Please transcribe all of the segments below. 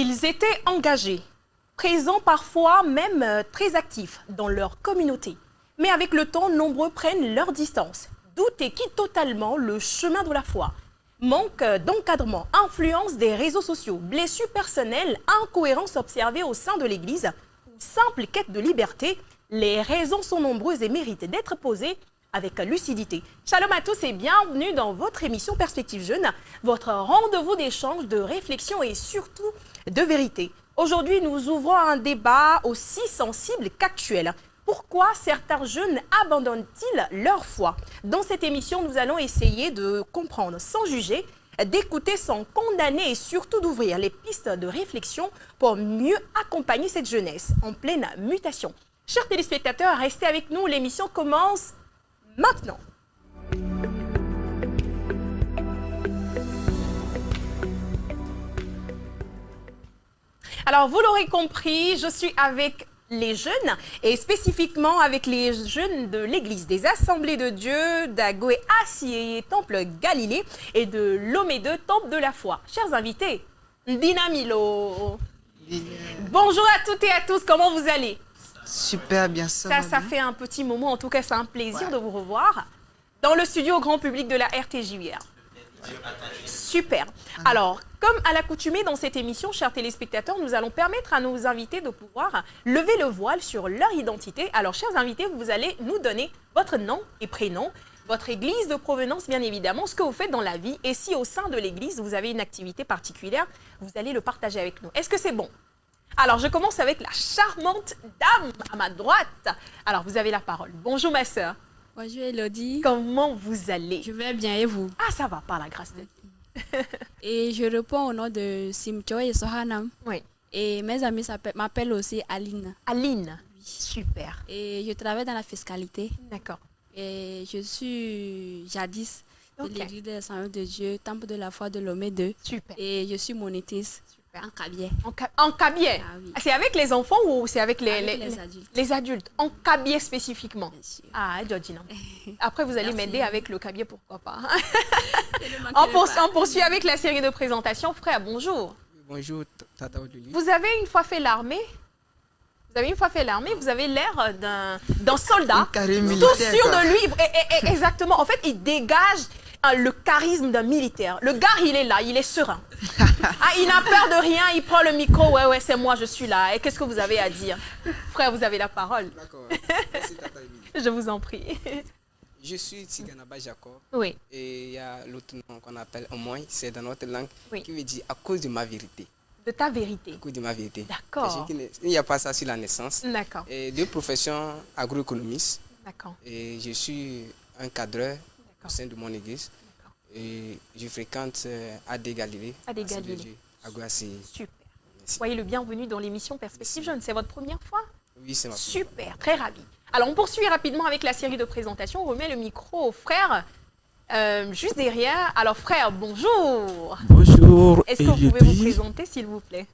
Ils étaient engagés, présents parfois même très actifs dans leur communauté. Mais avec le temps, nombreux prennent leur distance, doutent et quittent totalement le chemin de la foi. Manque d'encadrement, influence des réseaux sociaux, blessures personnelles, incohérences observées au sein de l'Église, ou simple quête de liberté, les raisons sont nombreuses et méritent d'être posées avec lucidité. Shalom à tous et bienvenue dans votre émission Perspective Jeune, votre rendez-vous d'échange, de réflexion et surtout de vérité. Aujourd'hui, nous ouvrons un débat aussi sensible qu'actuel. Pourquoi certains jeunes abandonnent-ils leur foi? Dans cette émission, nous allons essayer de comprendre sans juger, d'écouter sans condamner et surtout d'ouvrir les pistes de réflexion pour mieux accompagner cette jeunesse en pleine mutation. Chers téléspectateurs, restez avec nous, l'émission commence maintenant. Alors, vous l'aurez compris, je suis avec les jeunes et spécifiquement avec les jeunes de l'église des Assemblées de Dieu d'Agoé Asié, Temple Galilée et de Lomé 2, Temple de la Foi. Chers invités, Dinamilo. Bonjour à toutes et à tous, comment vous allez? Super bien, ça fait un petit moment, en tout cas c'est un plaisir de vous revoir dans le studio grand public de la RTJUR. Super. Alors, comme à l'accoutumée dans cette émission, chers téléspectateurs, nous allons permettre à nos invités de pouvoir lever le voile sur leur identité. Alors, chers invités, vous allez nous donner votre nom et prénom, votre église de provenance, bien évidemment, ce que vous faites dans la vie. Et si au sein de l'église, vous avez une activité particulière, vous allez le partager avec nous. Est-ce que c'est bon? Alors, je commence avec la charmante dame à ma droite. Alors, vous avez la parole. Bonjour, ma sœur. Bonjour Elodie. Comment vous allez? Je vais bien et vous? Ah, ça va, par la grâce de Dieu. Et je réponds au nom de Simchoy et Sohanam. Oui. Et mes amis m'appellent aussi Aline. Aline. Oui. Super. Et je travaille dans la fiscalité. D'accord. Et je suis jadis de l'église des Assemblées de Dieu, Temple de la Foi de Lomé 2. Super. Et je suis monitrice en cabier. En cabier? Ah, oui. C'est avec les enfants ou c'est avec les adultes? Les adultes. En cabier spécifiquement? Bien sûr. Ah, Georgina. Après, vous allez m'aider avec le cabier, pourquoi pas. On poursuit avec la série de présentations. Frère, bonjour. Bonjour, Tata Odili. Vous avez une fois fait l'armée? Vous avez une fois fait l'armée, vous avez l'air d'un soldat, tout sûr de lui. Exactement. En fait, il dégage le charisme d'un militaire. Le gars, il est là, il est serein. Il n'a peur de rien, il prend le micro. Ouais, c'est moi, je suis là. Et qu'est-ce que vous avez à dire? Frère, vous avez la parole. D'accord. Merci, Tata Emily. Je vous en prie. Je suis Tsiganaba Jacob. Oui. Et il y a l'autre nom qu'on appelle Omoy, c'est dans notre langue, oui, qui veut dire à cause de ma vérité. De ta vérité. À cause de ma vérité. D'accord. Il n'y a pas ça sur la naissance. D'accord. Et de profession agroéconomiste. D'accord. Et je suis un cadreur au sein de mon église. Et je fréquente AD Galilée. AD Galilée. Super. Merci. Soyez le bienvenu dans l'émission Perspective Jeune. C'est votre première fois? Oui, c'est ma première. Super, très ravi. Alors, on poursuit rapidement avec la série de présentations. On remet le micro au frère juste derrière. Alors, frère, bonjour. Bonjour. Est-ce que vous pouvez vous présenter, s'il vous plaît?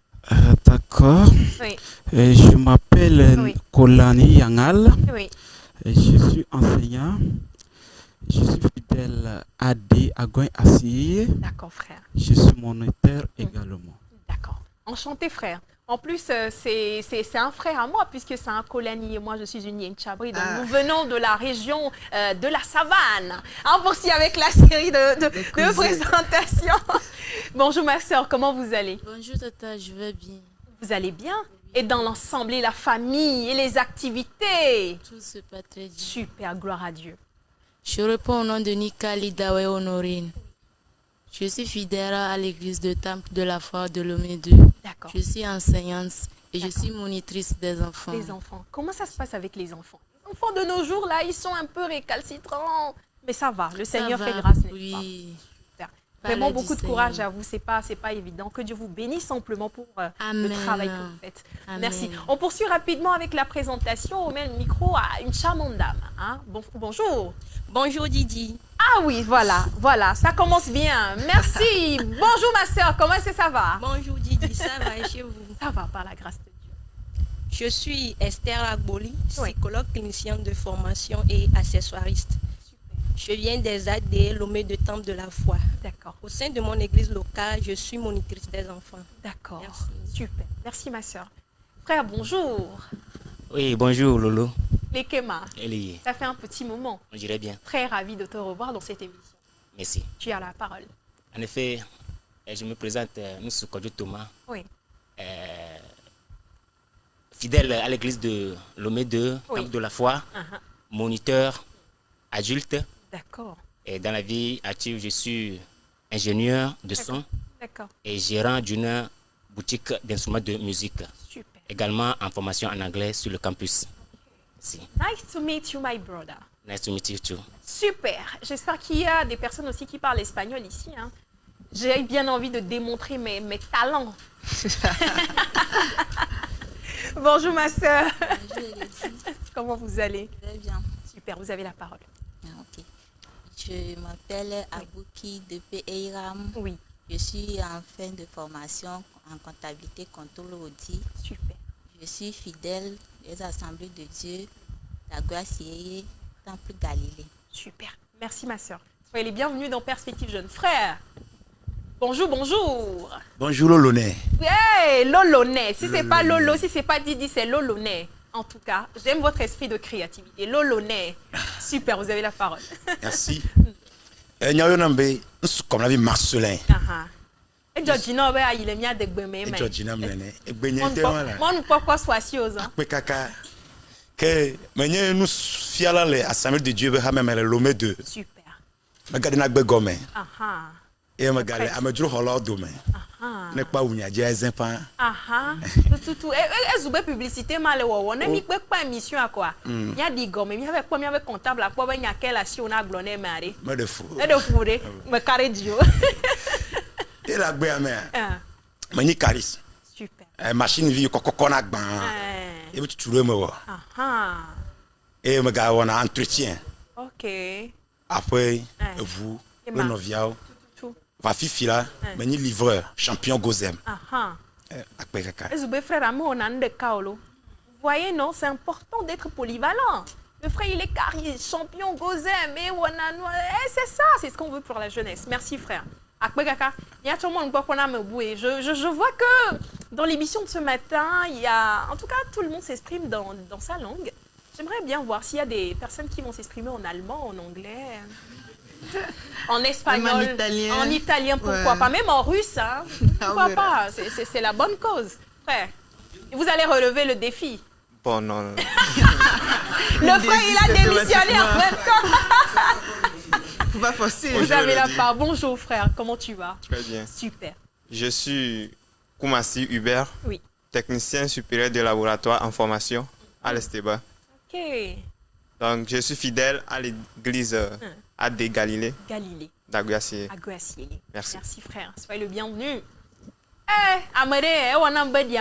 D'accord. Oui. Je m'appelle Kolani Yangal. Oui. Je suis enseignant. Je suis fidèle à Agoin Asié. D'accord, frère. Je suis moniteur également. D'accord. Enchanté, frère. En plus, c'est un frère à moi, puisque c'est un Kolani et moi, je suis une Yenchabri. Donc, nous venons de la région de la savane. On poursuit avec la série de présentations. Bonjour, ma soeur, comment vous allez? Bonjour, Tata, je vais bien. Vous allez bien? Et dans l'ensemble, la famille et les activités? Tout se passe très bien. Super, gloire à Dieu. Je réponds au nom de Nika Lidawe Honorine. Je suis fidèle à l'église de Temple de la Foi de Lomé 2. D'accord. Je suis enseignante et je suis monitrice des enfants. Les enfants. Comment ça se passe avec les enfants? Les enfants de nos jours, là, ils sont un peu récalcitrants. Mais ça va, le Seigneur fait grâce, n'est-ce pas? Oui. Super. Vraiment beaucoup de courage à vous, c'est pas évident. Que Dieu vous bénisse simplement pour le travail que vous faites. Amen. Merci. On poursuit rapidement avec la présentation. On met le micro à une charmante dame. Hein? Bonjour. Bonjour Didi. Ah oui, voilà, ça commence bien. Merci. Bonjour ma soeur, comment est-ce que ça va? Bonjour Didi, ça va et chez vous? Ça va par la grâce de Dieu. Je suis Esther Agboli, psychologue clinicienne de formation et accessoiriste. Je viens des AD, Lomé de Temple de la Foi. D'accord. Au sein de mon église locale, je suis monitrice des enfants. D'accord. Merci. Super. Merci, ma soeur. Frère, bonjour. Oui, bonjour Lolo. Les Kema, Elie, ça fait un petit moment. on dirait bien. Très ravi de te revoir dans cette émission. Merci. Tu as la parole. En effet, je me présente, Moussou Kodjo Thomas, Oui. fidèle à l'église de Lomé 2, Oui. Temple de la Foi, Uh-huh. moniteur adulte. D'accord. Et dans la vie active, je suis ingénieur de son D'accord. et gérant d'une boutique d'instruments de musique. Super. Également en formation en anglais sur le campus. Merci. Nice to meet you, my brother. Nice to meet you too. Super. J'espère qu'il y a des personnes aussi qui parlent espagnol ici. Hein. J'ai bien envie de démontrer mes talents. Bonjour, ma soeur. Bonjour Elodie, Comment vous allez? très bien. Super, vous avez la parole. Ah, ok. Je m'appelle Abouki depuis EIRAM. Oui, Je suis en fin de formation en comptabilité, contrôle audit. super. Je suis fidèle des Assemblées de Dieu, la Guassier, Temple Galilée. Super. Merci, ma soeur. Soyez les bienvenus dans Perspective Jeune Frère. Bonjour, bonjour. Bonjour Loloné. Hey, Loloné. Si c'est pas Lolo, si c'est pas Didi, c'est Loloné. En tout cas, j'aime votre esprit de créativité. Loloné. Super, vous avez la parole. Merci. Nyayonambe, comme la vie Marcelin. Et Georgina, il est mis à des bébés. Et Georgina Mene. Et Benye Moi, nous pas quoi soicieuse. Mais kaka. Que menye nous fiala le assemblée de Dieu ha même le lomé de. Super. Me gade na gbe gome. Aha. Et me gade amedro holo do me. Aha. Ne pa unya je ezempa. Aha. Tout. Et zoube publicité mal wo. Ne mi pas émission à quoi. Il y a des gommes, il y avait comptable à quoi ben y a quelle action a glonné maré. Me de fou. Et de fourré, me carré dio. Et la gbe ame. Menye caris. Super. Machine vie kokoko na gban. Et tu tuure me wo. Aha. Et me gade on a entretien. OK. Après vous le noviao. Va fifi là, menye livreur, champion Gozem. Aha. Akpe kaka. Et zoube frère amour on a de kaolo. Vous voyez non, c'est important d'être polyvalent. Le frère il est carré, champion Gozem et on a c'est ça, c'est ce qu'on veut pour la jeunesse. Merci frère. Akpe kaka. Il y a tout le monde qu'on a me boué. Je vois que dans l'émission de ce matin, il y a en tout cas tout le monde s'exprime dans sa langue. J'aimerais bien voir s'il y a des personnes qui vont s'exprimer en allemand, en anglais, en espagnol, en italien, pourquoi pas, même en russe, hein. Pourquoi pas, c'est la bonne cause, frère. Vous allez relever le défi. Bon, non. Le frère, il a démissionné en même temps. Va forcer. Vous avez la part. Bonjour frère, comment tu vas? Très bien. Super. Je suis Koumassi Hubert, oui. Technicien supérieur de laboratoire en formation à l'Esteba. Ok. Donc, je suis fidèle à l'église AD Galilée. Galilée. d'Aguassier. Merci. Merci frère. Soyez le bienvenu. Amere, on a un peu de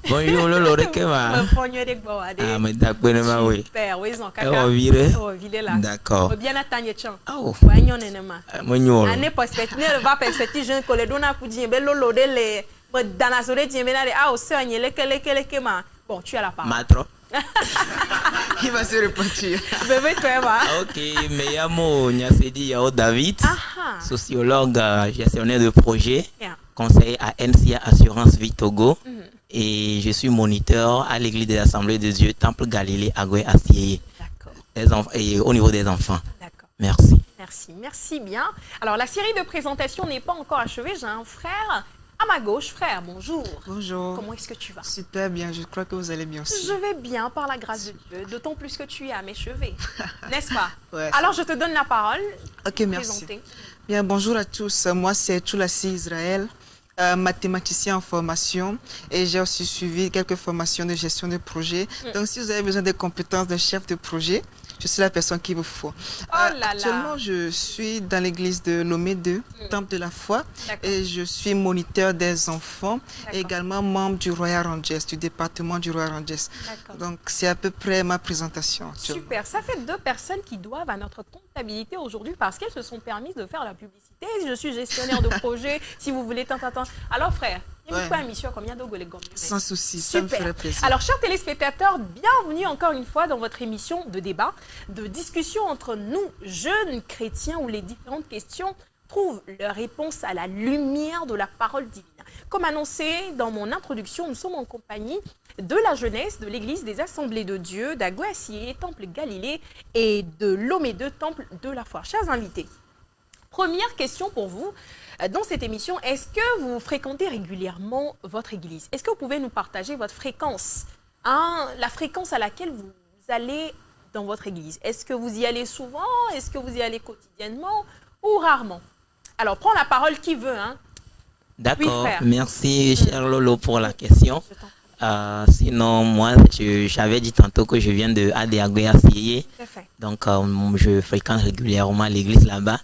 bonjour Lolo Rekema. Me d'accord ma oui. Super, oui, ils kaka. Là. D'accord. Bien attendre chant. Oh. Ouais, on est nema. Monyo. Année perspective, ne va perspective jeune que le dona pour dire ben Lolo de le dans la soirée dire ben ah au sœur nyele kele ma. Bon, tu as la parole. Matro. Il va se repentir. Bébé toi va. OK, me llamo Nyasedi Yao David. Sociologue, gestionnaire de projet. Yeah. Conseiller à NCA Assurance Vie Togo. Et je suis moniteur à l'église des Assemblées de Dieu, Temple Galilée, Agoué Assieye. D'accord. Et au niveau des enfants. D'accord. Merci. Merci bien. Alors, la série de présentations n'est pas encore achevée. J'ai un frère à ma gauche. Frère, bonjour. Bonjour. Comment est-ce que tu vas? Super bien, je crois que vous allez bien aussi. Je vais bien, par la grâce de Dieu, d'autant plus que tu es à mes cheveux. N'est-ce pas? Ouais. Alors, je te donne la parole. Ok, merci. Bien, bonjour à tous. Moi, c'est Toulassi Israël. Mathématicien en formation et j'ai aussi suivi quelques formations de gestion de projet. Donc, si vous avez besoin des compétences d'un chef de projet, je suis la personne qu'il vous faut. Actuellement, je suis dans l'église de Lomé 2, Temple de la Foi, et je suis moniteur des enfants et également membre du Royal Rangers, du département du Royal Rangers. Donc, c'est à peu près ma présentation. Super, ça fait 2 personnes qui doivent à notre comptabilité aujourd'hui parce qu'elles se sont permises de faire la publicité. Je suis gestionnaire de projet, si vous voulez, tant. Alors frère, Sans souci, ça me ferait plaisir. Alors, chers téléspectateurs, bienvenue encore une fois dans votre émission de débat, de discussion entre nous, jeunes chrétiens, où les différentes questions trouvent leur réponse à la lumière de la parole divine. Comme annoncé dans mon introduction, nous sommes en compagnie de la jeunesse de l'Église des Assemblées de Dieu d'Aguassié, Temple Galilée, et de Lomé 2, Temple de la Foi. Chers invités, première question pour vous dans cette émission. Est-ce que vous fréquentez régulièrement votre église? Est-ce que vous pouvez nous partager votre fréquence, la fréquence à laquelle vous allez dans votre église? Est-ce que vous y allez souvent? Est-ce que vous y allez quotidiennement ou rarement? Alors, prends la parole qui veut. D'accord, oui, merci cher Lolo pour la question. Sinon, moi, j'avais dit tantôt que je viens de Aguassié. Donc, je fréquente régulièrement l'église là-bas.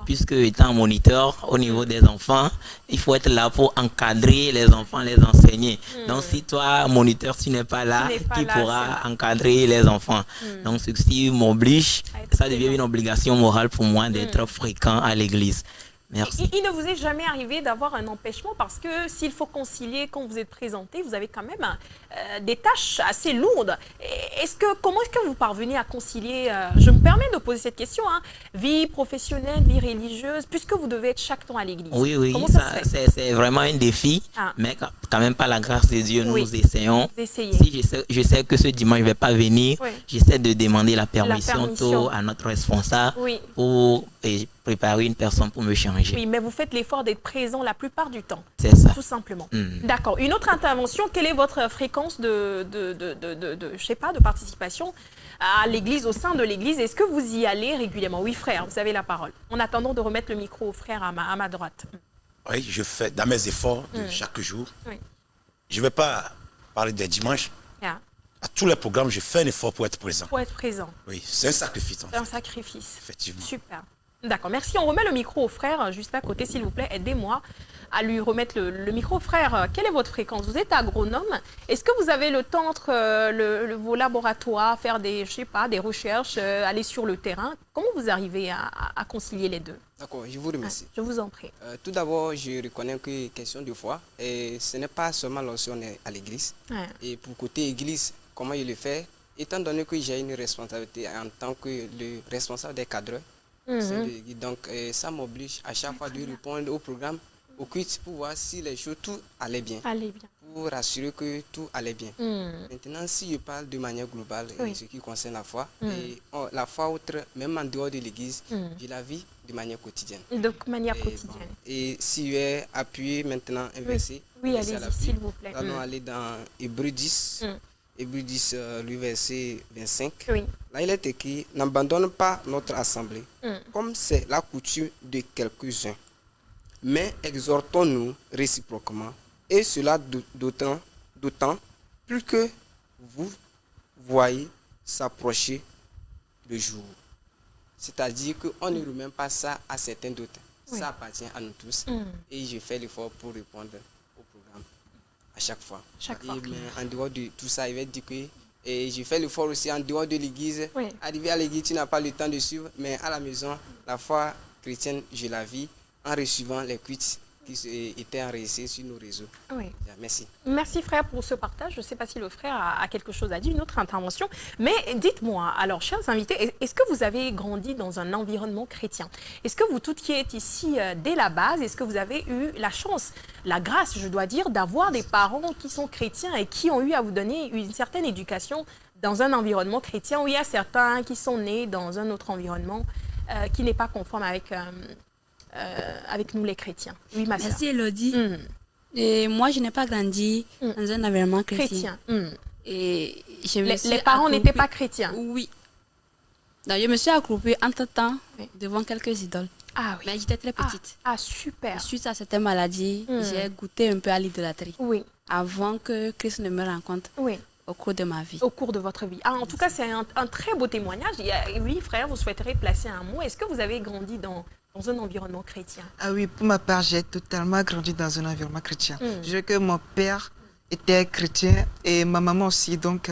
Puisque étant moniteur au niveau des enfants, il faut être là pour encadrer les enfants, les enseigner. Donc, si toi, moniteur, tu n'es pas là, qui pourra encadrer les enfants. Donc, ceci m'oblige, ça devient une obligation morale pour moi d'être fréquent à l'église. Merci. Il ne vous est jamais arrivé d'avoir un empêchement parce que s'il faut concilier quand vous êtes présenté, vous avez quand même des tâches assez lourdes. Comment est-ce que vous parvenez à concilier, je me permets de poser cette question, vie professionnelle, vie religieuse, puisque vous devez être chaque temps à l'église? Oui, c'est vraiment un défi, mais quand même par la grâce de Dieu, nous essayons. Si je sais que ce dimanche je ne vais pas venir, j'essaie de demander la permission tôt à notre responsable pour préparer une personne pour me changer. Oui, mais vous faites l'effort d'être présent la plupart du temps. C'est ça. Tout simplement. D'accord. Une autre intervention, quelle est votre fréquence de participation à l'église, au sein de l'église? Est-ce que vous y allez régulièrement? Oui, frère, vous avez la parole. En attendant de remettre le micro au frère à ma droite. Oui, je fais dans mes efforts de chaque jour. Oui. Je ne vais pas parler des dimanches. À tous les programmes, je fais un effort pour être présent. Pour être présent. Oui, c'est un sacrifice. C'est un sacrifice. Effectivement. Super. D'accord, merci. On remet le micro au frère juste à côté, s'il vous plaît. Aidez-moi à lui remettre le micro. Frère, quelle est votre fréquence? Vous êtes agronome. Est-ce que vous avez le temps entre vos laboratoires, faire des recherches, aller sur le terrain? Comment vous arrivez à concilier les deux? D'accord, je vous remercie. Je vous en prie. Tout d'abord, je reconnais que question de foi, et ce n'est pas seulement lorsqu'on est à l'église. Et pour côté église, comment il le fait? Étant donné que j'ai une responsabilité en tant que le responsable des cadres, donc ça m'oblige à chaque fois de répondre au programme, au quiz, pour voir si les choses, tout allait bien. Pour assurer que tout allait bien. Maintenant, si je parle de manière globale, ce qui concerne la foi, la foi autre, même en dehors de l'église, je la vis de manière quotidienne. De manière quotidienne. Et si je vais appuyer maintenant un verset, allez-y, s'il vous plaît. Allons aller dans Hébreux 10. Hébreux 10, le verset 25. Là, il est écrit: n'abandonne pas notre assemblée, comme c'est la coutume de quelques-uns, mais exhortons-nous réciproquement, et cela d'autant plus que vous voyez s'approcher le jour. C'est-à-dire qu'on ne remet pas ça à certains d'autres. Ça appartient à nous tous. Et je fais l'effort pour répondre au programme à chaque fois. Mais en dehors de tout ça, il va dire que je fais l'effort aussi en dehors de l'église. Arrivé à l'église, tu n'as pas le temps de suivre, mais à la maison, la foi chrétienne, je la vis en recevant les quiz qui étaient enregistrés sur nos réseaux. Merci. Merci frère pour ce partage. Je ne sais pas si le frère a quelque chose à dire, une autre intervention. Mais dites-moi, alors chers invités, est-ce que vous avez grandi dans un environnement chrétien? Est-ce que vous toutes qui êtes ici dès la base, est-ce que vous avez eu la chance, la grâce, je dois dire, d'avoir des parents qui sont chrétiens et qui ont eu à vous donner une certaine éducation dans un environnement chrétien, où il y a certains qui sont nés dans un autre environnement qui n'est pas conforme avec nous les chrétiens? Oui, ma sœur. Merci Elodie. Et moi, je n'ai pas grandi dans un environnement chrétien. Et les parents n'étaient pas chrétiens? Oui. Donc, je me suis accroupie entre-temps devant quelques idoles. Ah oui. Mais j'étais très petite. Super. Suite à cette maladie, j'ai goûté un peu à l'idolâtrie. Oui. Avant que Christ ne me rencontre. Au cours de ma vie. Au cours de votre vie. En tout cas, c'est un très beau témoignage. Oui, frère, vous souhaiterez placer un mot. Est-ce que vous avez grandi dans un environnement chrétien? Ah oui, pour ma part, j'ai totalement grandi dans un environnement chrétien. Je dirais que mon père était chrétien et ma maman aussi. Donc,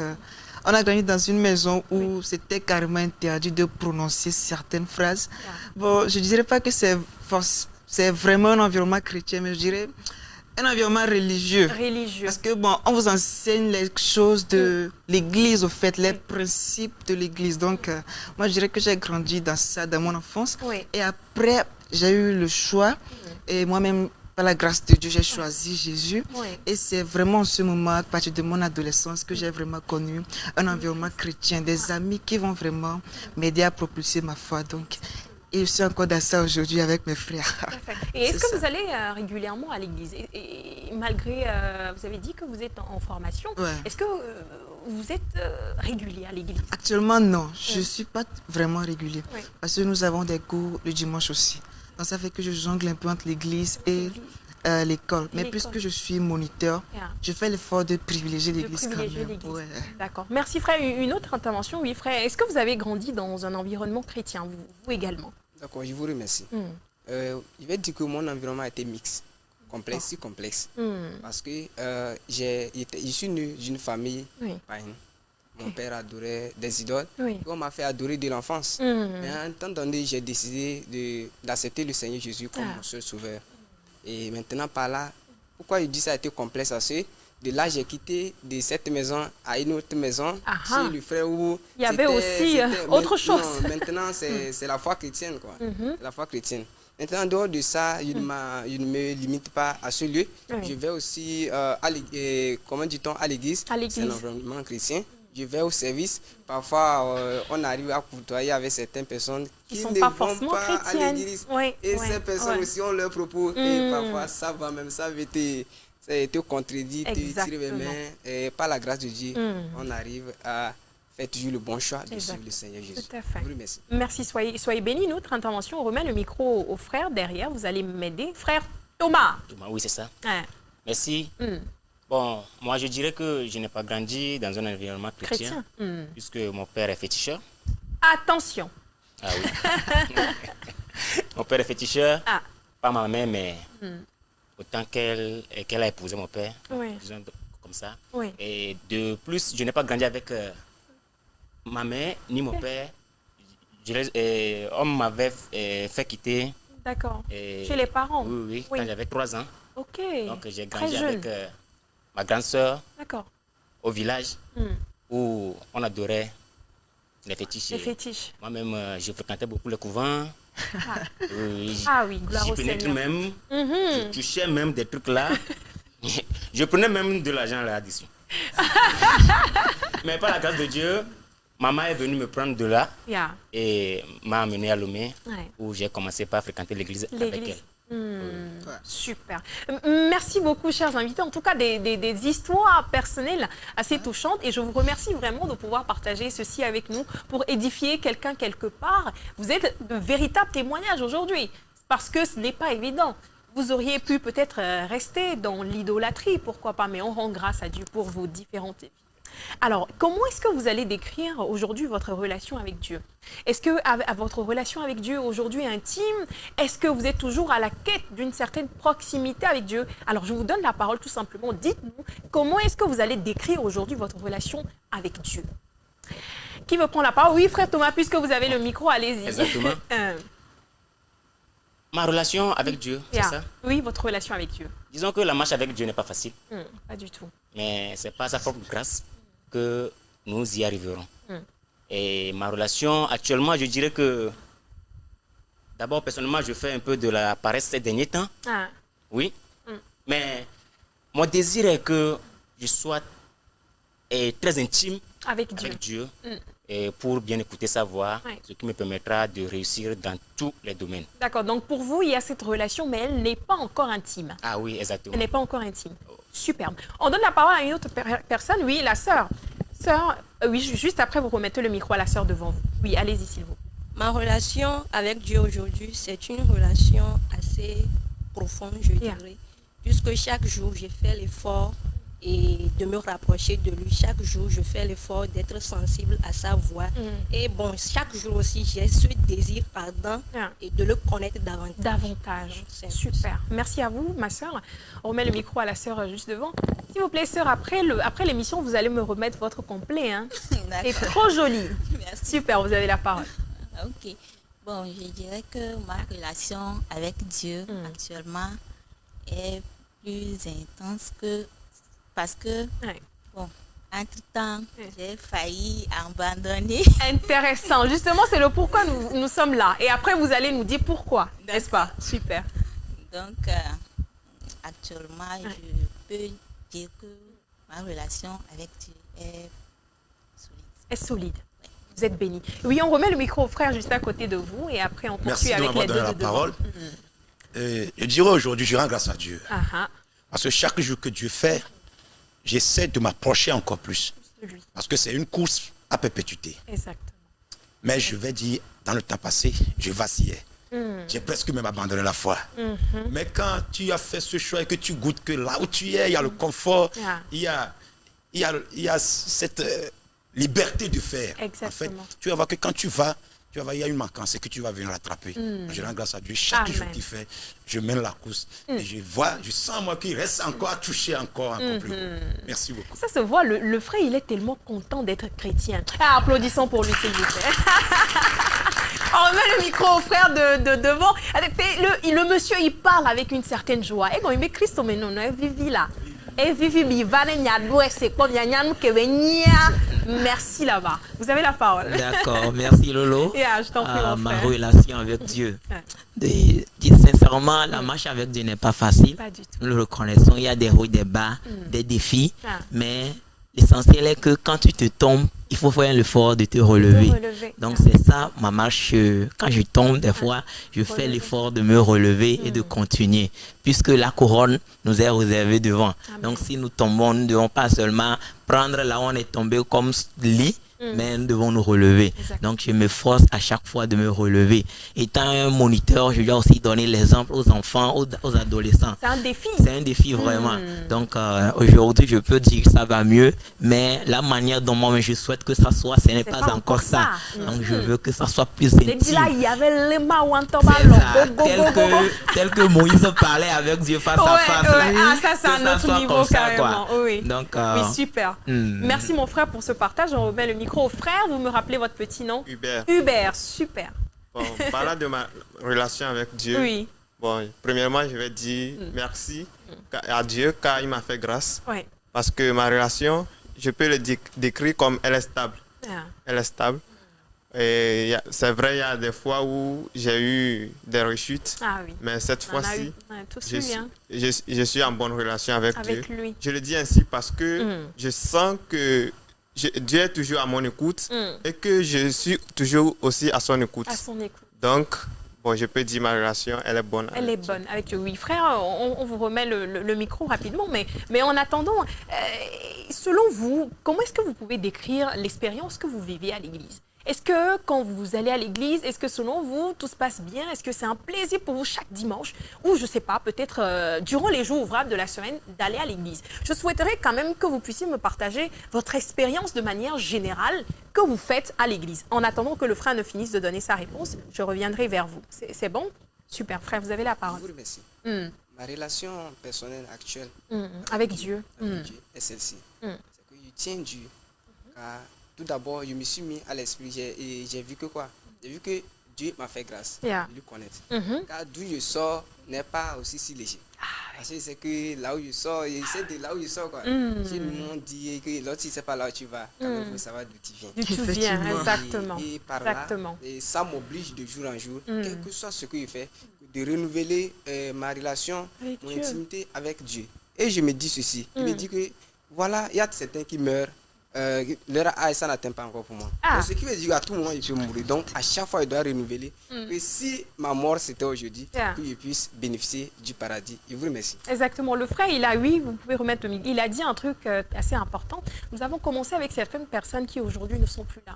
on a grandi dans une maison où c'était carrément interdit de prononcer certaines phrases. Bon, je ne dirais pas que c'est vraiment un environnement chrétien, mais je dirais Un environnement religieux. Parce que bon, on vous enseigne les choses de l'église, au fait, les principes de l'église. Donc, moi, je dirais que j'ai grandi dans ça, dans mon enfance. Et après, j'ai eu le choix. Et moi-même, par la grâce de Dieu, j'ai choisi Jésus. Et c'est vraiment en ce moment, à partir de mon adolescence, que j'ai vraiment connu un environnement chrétien, des amis qui vont vraiment m'aider à propulser ma foi. Donc, et je suis encore dans ça aujourd'hui avec mes frères. Et est-ce que vous allez régulièrement à l'église et malgré, vous avez dit que vous êtes en formation, est-ce que vous êtes régulier à l'église? Actuellement, non. Je ne suis pas vraiment régulier. Parce que nous avons des cours le dimanche aussi. Donc ça fait que je jongle un peu entre l'église et l'école. Mais puisque je suis moniteur, je fais l'effort de privilégier l'église quand même. D'accord. Merci frère. Une autre intervention, oui frère. Est-ce que vous avez grandi dans un environnement chrétien, vous également? D'accord, je vous remercie. Je vais dire que mon environnement était mixte, complexe, complexe. Parce que je suis né d'une famille païenne. Mon père adorait des idoles. On m'a fait adorer de l'enfance. Mais à un temps donné, j'ai décidé d'accepter le Seigneur Jésus comme mon seul sauveur. Et maintenant, par là, pourquoi je dis ça a été complexe? Parce que de là, j'ai quitté de cette maison à une autre maison. Chez le frère où il y avait aussi autre chose. Non, maintenant, c'est la foi chrétienne, quoi. La foi chrétienne. Maintenant, en dehors de ça, je ne me limite pas à ce lieu. Je vais aussi à l'église. C'est un environnement chrétien. Je vais au service. Parfois, on arrive à côtoyer avec certaines personnes qui ne sont pas forcément chrétiennes. À l'église. Et ces personnes aussi ont leur propos. Et parfois, ça va même, ça te contredit, te tire les mains. Et par la grâce de Dieu, on arrive à faire toujours le bon choix de suivre le Seigneur Jésus. Tout à fait. Merci. Merci, soyez bénis. Une autre intervention, on remet le micro au frère derrière. Vous allez m'aider. Frère Thomas. Thomas, oui, c'est ça. Merci. Bon, moi, je dirais que je n'ai pas grandi dans un environnement chrétien. Puisque mon père est féticheur. Attention. Ah oui. Mon père est féticheur. Pas ma mère, mais autant qu'elle a épousé mon père. Disons comme ça. Et de plus, je n'ai pas grandi avec ma mère ni mon père. On m'avait fait quitter. D'accord. Chez les parents. Oui, quand j'avais 3 ans. Ok. Donc j'ai grandi avec ma grande sœur au village où on adorait les fétiches. Moi-même, je fréquentais beaucoup le couvent. Oui, gloire au Seigneur. J'y pénètre même. Je touchais même des trucs là. Je prenais même de l'argent là-dessus. Mais par la grâce de Dieu, maman est venue me prendre de là et m'a amené à Lomé où j'ai commencé par fréquenter l'église avec elle. Super. Merci beaucoup, chers invités. En tout cas, des histoires personnelles assez touchantes. Et je vous remercie vraiment de pouvoir partager ceci avec nous pour édifier quelqu'un quelque part. Vous êtes de véritables témoignages aujourd'hui parce que ce n'est pas évident. Vous auriez pu peut-être rester dans l'idolâtrie, pourquoi pas, mais on rend grâce à Dieu pour vos différentes vies. Alors, comment est-ce que vous allez décrire aujourd'hui votre relation avec Dieu? Est-ce que votre relation avec Dieu aujourd'hui est intime? Est-ce que vous êtes toujours à la quête d'une certaine proximité avec Dieu? Alors, je vous donne la parole tout simplement. Dites-nous, comment est-ce que vous allez décrire aujourd'hui votre relation avec Dieu? Qui veut prendre la parole? Oui, frère Thomas, puisque vous avez le micro, allez-y. Exactement. Ma relation avec Dieu, c'est ça? Oui, votre relation avec Dieu. Disons que la marche avec Dieu n'est pas facile. Pas du tout. Mais c'est par sa propre grâce que nous y arriverons. Et ma relation, actuellement, je dirais que d'abord, personnellement, je fais un peu de la paresse ces derniers temps. Oui. Mais mon désir est que je sois très intime avec Dieu. Et pour bien écouter sa voix, ce qui me permettra de réussir dans tous les domaines. D'accord, donc pour vous, il y a cette relation, mais elle n'est pas encore intime. Ah oui, exactement. Elle n'est pas encore intime. Superbe. On donne la parole à une autre personne, oui, la sœur. Sœur, oui, juste après, vous remettez le micro à la sœur devant vous. Oui, allez-y, s'il vous plaît. Ma relation avec Dieu aujourd'hui, c'est une relation assez profonde, je dirais, puisque chaque jour, j'ai fait l'effort et de me rapprocher de lui. Chaque jour, je fais l'effort d'être sensible à sa voix. Et bon, chaque jour aussi, j'ai ce désir ardent et de le connaître davantage. Super. Merci à vous, ma sœur. On remet le micro à la sœur juste devant. S'il vous plaît, sœur, après l'émission, vous allez me remettre votre complet. Hein. C'est trop joli. Merci. Super, vous avez la parole. Ok. Bon, je dirais que ma relation avec Dieu actuellement est plus intense que... Parce que, bon, entre-temps, j'ai failli abandonner. Intéressant. Justement, c'est le pourquoi nous sommes là. Et après, vous allez nous dire pourquoi, n'est-ce pas? Super. Donc, actuellement, je peux dire que ma relation avec Dieu est solide. Est solide. Ouais. Vous êtes bénis. Oui, on remet le micro au frère juste à côté de vous et après, on poursuit avec les deux de parole. Je dirais aujourd'hui, je rends grâce à Dieu. Parce que chaque jour que Dieu fait, j'essaie de m'approcher encore plus. Parce que c'est une course à perpétuité. Exactement. Mais je vais dire, dans le temps passé, je vacillais. J'ai presque même abandonné la foi. Mais quand tu as fait ce choix et que tu goûtes que là où tu es, il y a le confort, il y a cette liberté de faire. Exactement. En fait, tu vas voir que quand tu vas, il y a une manquance et que tu vas venir rattraper. Je rends grâce à Dieu. Chaque jour qu'il fait, je mène la course. Et je sens moi qu'il reste encore à toucher encore plus. Merci beaucoup. Ça se voit, le frère, il est tellement content d'être chrétien. Applaudissons pour lui, s'il vous plaît. On remet le micro au frère de devant. Le monsieur, il parle avec une certaine joie. Et quand il met Christ, mais non, vivi là. Et vivi, merci là-bas. Vous avez la parole. D'accord, merci Lolo. Je t'en prie, mon ma frère. relation avec Dieu. Sincèrement, la marche avec Dieu n'est pas facile. Pas du tout. Nous le reconnaissons, il y a des hauts, des bas, des défis. Mais l'essentiel est que quand tu te tombes, il faut faire l'effort de te relever. Donc c'est ça ma marche. Quand je tombe, des fois, je fais l'effort de me relever et de continuer. Puisque la couronne nous est réservée devant. Donc si nous tombons, nous ne devons pas seulement prendre là où on est tombé comme lit, mais nous devons nous relever. Donc je m'efforce à chaque fois de me relever. Étant un moniteur, je dois aussi donner l'exemple aux enfants, aux adolescents. C'est un défi. C'est un défi vraiment. Donc aujourd'hui, je peux dire que ça va mieux, mais la manière dont moi je souhaite que ça soit, ce n'est pas encore ça. Donc je veux que ça soit plus intime. Là, il y avait les mains tel que Moïse parlait avec Dieu face à face. Ça, c'est un autre niveau carrément. Donc, oui, super. Merci mon frère pour ce partage. On remet le micro au frère. Vous me rappelez votre petit nom? Hubert. Hubert, super. Bon, parlant de ma relation avec Dieu, bon, premièrement, je vais dire merci à Dieu car il m'a fait grâce. Parce que ma relation, je peux le décrire comme elle est stable. Elle est stable. Et c'est vrai, il y a des fois où j'ai eu des rechutes. Mais cette fois-ci, je suis en bonne relation avec Dieu. Lui. Je le dis ainsi parce que je sens que Dieu est toujours à mon écoute et que je suis toujours aussi à son écoute. Donc, bon, je peux dire ma relation, elle est bonne. Elle est bonne avec Dieu. Oui, frère, on vous remet le micro rapidement. Mais en attendant, selon vous, comment est-ce que vous pouvez décrire l'expérience que vous vivez à l'église? Est-ce que quand vous allez à l'église, est-ce que selon vous, tout se passe bien? Est-ce que c'est un plaisir pour vous chaque dimanche? Ou je ne sais pas, peut-être durant les jours ouvrables de la semaine, d'aller à l'église? Je souhaiterais quand même que vous puissiez me partager votre expérience de manière générale que vous faites à l'église. En attendant que le frère ne finisse de donner sa réponse, je reviendrai vers vous. C'est bon? Super, frère, vous avez la parole. Je vous remercie. Ma relation personnelle actuelle avec Dieu est celle-ci. C'est que je tiens Dieu. Car tout d'abord, je me suis mis à l'esprit et j'ai vu que quoi? J'ai vu que Dieu m'a fait grâce de lui connaître. Car d'où je sors n'est pas aussi si léger. Parce que c'est que là où je sors, c'est de là où je sors. Quoi. J'ai m'ont dit que l'autre, si c'est pas là où tu vas, quand même, il faut savoir d'où tu viens. D'où tu viens, exactement. Et par là, et ça m'oblige de jour en jour, quel que soit ce que je fais, de renouveler ma relation, mon intimité avec Dieu. Et je me dis ceci, je me dis que voilà, il y a certains qui meurent. Leur âge, ça n'atteint pas encore pour moi. Donc, ce qui veut dire qu'à tout moment, je peux mourir. Donc, à chaque fois, je dois renouveler. Que si ma mort, c'était aujourd'hui, que je puisse bénéficier du paradis. Je vous remercie. Exactement. Le frère, vous pouvez remettre le micro. Il a dit un truc assez important. Nous avons commencé avec certaines personnes qui aujourd'hui ne sont plus là.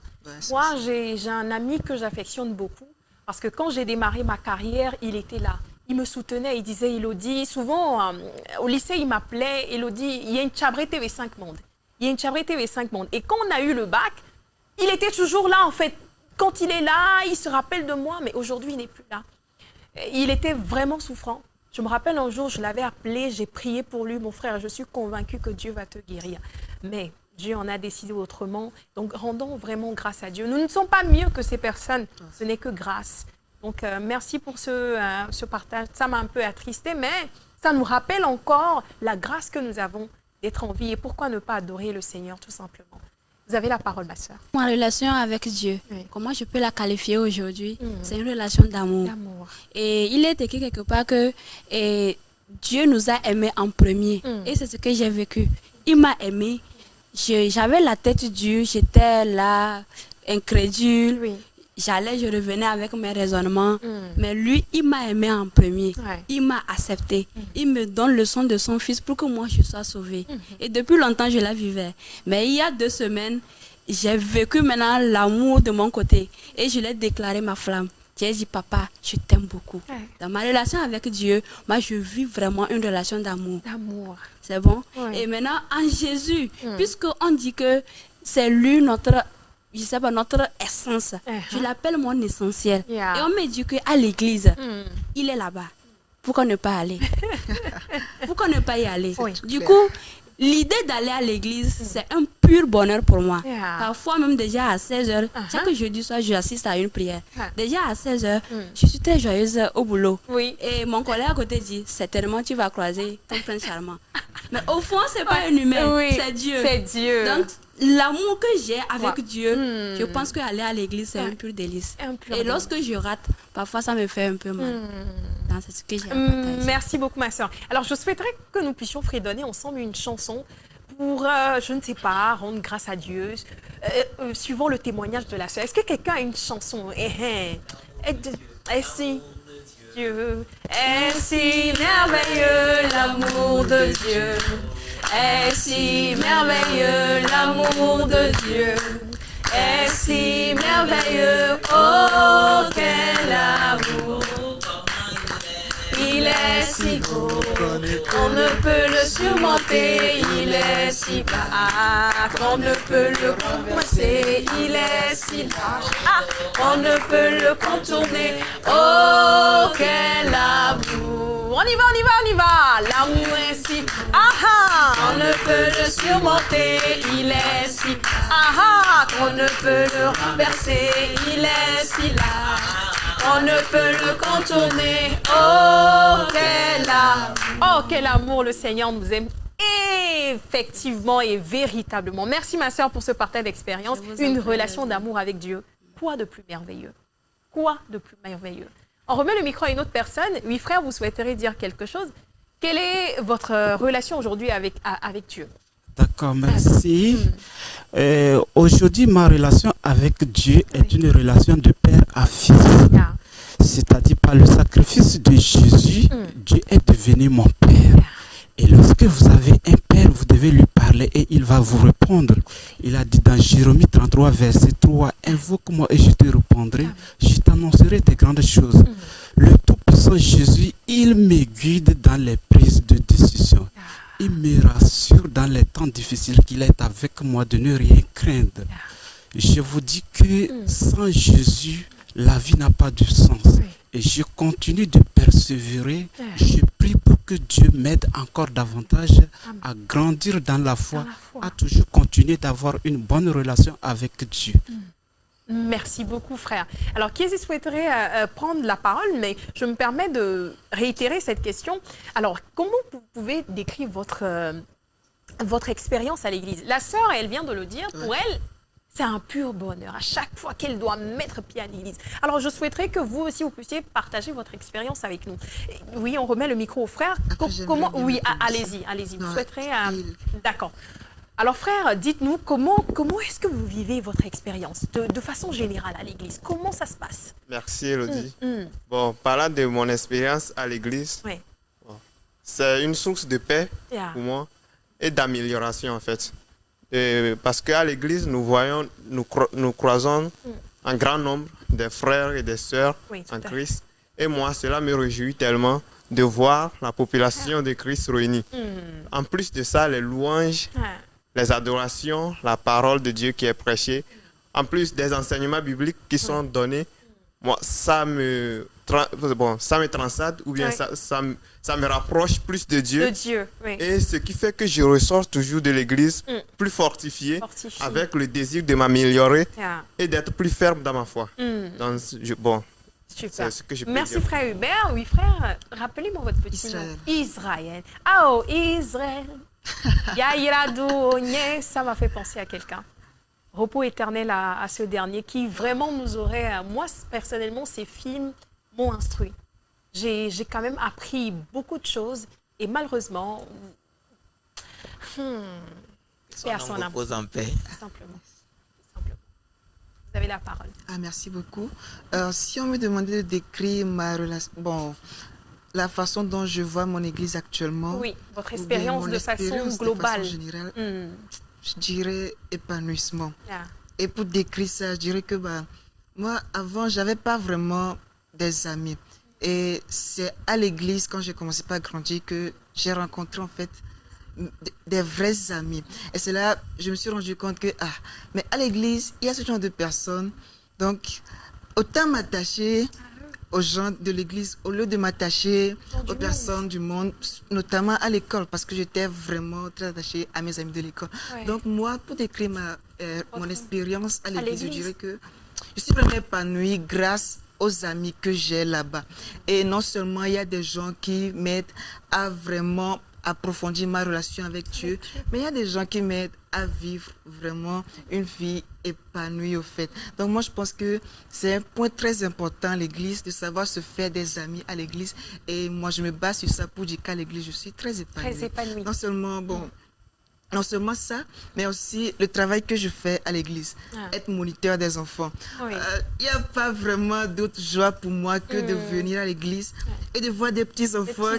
Moi, j'ai un ami que j'affectionne beaucoup. Parce que quand j'ai démarré ma carrière, il était là. Il me soutenait, il disait, Elodie, souvent, au lycée, il m'appelait, Elodie, il y a une Chabré TV5 Monde. Il y a une Chabré TV5 Monde. Et quand on a eu le bac, il était toujours là, en fait. Quand il est là, il se rappelle de moi, mais aujourd'hui, il n'est plus là. Il était vraiment souffrant. Je me rappelle un jour, je l'avais appelé, j'ai prié pour lui, mon frère. Je suis convaincue que Dieu va te guérir. Mais Dieu en a décidé autrement. Donc, rendons vraiment grâce à Dieu. Nous ne sommes pas mieux que ces personnes. Ce n'est que grâce. Donc, merci pour ce partage. Ça m'a un peu attristé, mais Ça nous rappelle encore la grâce que nous avons d'être en vie et pourquoi ne pas adorer le Seigneur tout simplement. Vous avez la parole, ma soeur. Ma relation avec Dieu, comment je peux la qualifier aujourd'hui? C'est une relation d'amour. Et il est écrit quelque part que Dieu nous a aimés en premier. Et c'est ce que j'ai vécu. Il m'a aimé. J'avais la tête dure, j'étais là, incrédule. J'allais, je revenais avec mes raisonnements. Mais lui, il m'a aimé en premier. Il m'a accepté. Il me donne le sang de son fils pour que moi, je sois sauvée. Et depuis longtemps, je la vivais. Mais il y a 2 semaines, j'ai vécu maintenant l'amour de mon côté. Et je l'ai déclaré ma flamme. J'ai dit, papa, je t'aime beaucoup. Dans ma relation avec Dieu, moi, je vis vraiment une relation d'amour. C'est bon? Et maintenant, en Jésus, puisqu'on dit que c'est lui notre... Je sais pas, notre essence. Je l'appelle mon essentiel. Et on me dit qu'à l'église, il est là-bas. Pourquoi ne pas aller? Pourquoi ne pas y aller? Du coup, l'idée d'aller à l'église, c'est un pur bonheur pour moi. Parfois, même déjà à 16h, chaque jeudi soir, j'assiste à une prière. Déjà à 16h, je suis très joyeuse au boulot. Et mon collègue à côté dit, certainement tu vas croiser ton prince charmant. Mais au fond, c'est pas un humain, c'est Dieu. C'est Dieu. Donc, l'amour que j'ai avec Dieu, je pense qu'aller à l'église, c'est un pur délice. Et lorsque je rate, parfois ça me fait un peu mal. C'est ce que j'ai à partager. Merci beaucoup, ma soeur. Alors, je souhaiterais que nous puissions fredonner ensemble une chanson pour, je ne sais pas, rendre grâce à Dieu, suivant le témoignage de la soeur. Est-ce que quelqu'un a une chanson? Si Dieu est si merveilleux, l'amour de Dieu. Est si merveilleux l'amour de Dieu, est si merveilleux, oh quel amour. Il est si beau, on ne peut le surmonter, il est si bas, on ne peut le compenser, il est si large, on ne peut le contourner, oh quel amour. On y va, on y va, on y va. L'amour est si, on ne peut le surmonter, il est si, on ne peut le renverser, il est si large, on ne peut le contourner, oh quel amour. Oh quel amour, le Seigneur nous aime effectivement et véritablement. Merci ma soeur pour ce partage d'expérience, une relation d'amour avec Dieu. Quoi de plus merveilleux? Quoi de plus merveilleux? On remet le micro à une autre personne. Oui, frère, vous souhaiteriez dire quelque chose? Quelle est votre relation aujourd'hui avec Dieu? D'accord, merci. Aujourd'hui, ma relation avec Dieu est une relation de père à fils. C'est-à-dire par le sacrifice de Jésus, Dieu est devenu mon père. Et lorsque vous avez un père, vous devez lui parler et il va vous répondre. Il a dit dans Jérémie 33, verset 3, « Invoque-moi et je te répondrai, je t'annoncerai des grandes choses. » Le Tout-Puissant Jésus, il me guide dans les prises de décision. Il me rassure dans les temps difficiles qu'il est avec moi de ne rien craindre. Je vous dis que sans Jésus, la vie n'a pas de sens. Et je continue de persévérer. Je prie pour que Dieu m'aide encore davantage à grandir dans la foi, à toujours continuer d'avoir une bonne relation avec Dieu. Merci beaucoup, frère. Alors, qui souhaiterait prendre la parole, mais je me permets de réitérer cette question. Alors, comment vous pouvez décrire votre expérience à l'église? La sœur, elle vient de le dire, pour elle, c'est un pur bonheur à chaque fois qu'elle doit mettre pied à l'église. Alors, je souhaiterais que vous aussi, vous puissiez partager votre expérience avec nous. Oui, on remet le micro au frère. Comment? Oui, allez-y, allez-y. Vous souhaiterez... D'accord. Alors, frère, dites-nous, comment est-ce que vous vivez votre expérience de façon générale à l'église? Comment ça se passe? Merci, Elodie. Bon, parlant de mon expérience à l'église, c'est une source de paix pour moi et d'amélioration, en fait. Parce qu'à l'église, nous croisons un grand nombre de frères et de sœurs en Christ. Et moi, cela me réjouit tellement de voir la population de Christ réunie. En plus de ça, les louanges, les adorations, la parole de Dieu qui est prêchée, en plus des enseignements bibliques qui sont donnés, moi, ça me transcende ou bien ça me rapproche plus de Dieu. Et ce qui fait que je ressors toujours de l'église plus fortifié, avec le désir de m'améliorer et d'être plus ferme dans ma foi. Donc, Super. C'est ce que je peux Merci dire. frère Hubert. Oui frère, rappelez-moi votre petit nom. Israël. Oh, Israël. Yaïradou, ça m'a fait penser à quelqu'un. Repos éternel à ce dernier qui vraiment nous aurait... Moi, personnellement, ces films m'ont instruit. J'ai quand même appris beaucoup de choses et malheureusement... Son âme repose en paix. Simplement. Vous avez la parole. Ah, merci beaucoup. Si on me demandait de décrire ma relation... Bon, la façon dont je vois mon église actuellement... Oui, votre expérience de façon globale. De façon générale, je dirais épanouissement. Et pour décrire ça, je dirais que moi, avant, je n'avais pas vraiment des amis. Et c'est à l'église, quand j'ai commencé à grandir, que j'ai rencontré en fait des vrais amis. Et c'est là je me suis rendu compte que, mais à l'église, il y a ce genre de personnes. Donc, autant m'attacher aux gens de l'église au lieu de m'attacher aux personnes du monde, notamment à l'école, parce que j'étais vraiment très attachée à mes amis de l'école. Donc moi, pour décrire mon expérience à l'église, je dirais que je suis vraiment épanouie grâce aux amis que j'ai là-bas. Et non seulement il y a des gens qui m'aident à vraiment approfondir ma relation avec Dieu, mais il y a des gens qui m'aident à vivre vraiment une vie épanouie au fait. Donc moi je pense que c'est un point très important à l'église, de savoir se faire des amis à l'église, et moi je me base sur ça pour dire qu'à l'église je suis très épanouie. Très épanouie. Non seulement ça, mais aussi le travail que je fais à l'église, être moniteur des enfants. Il n'y a pas vraiment d'autre joie pour moi que de venir à l'église et de voir des petits-enfants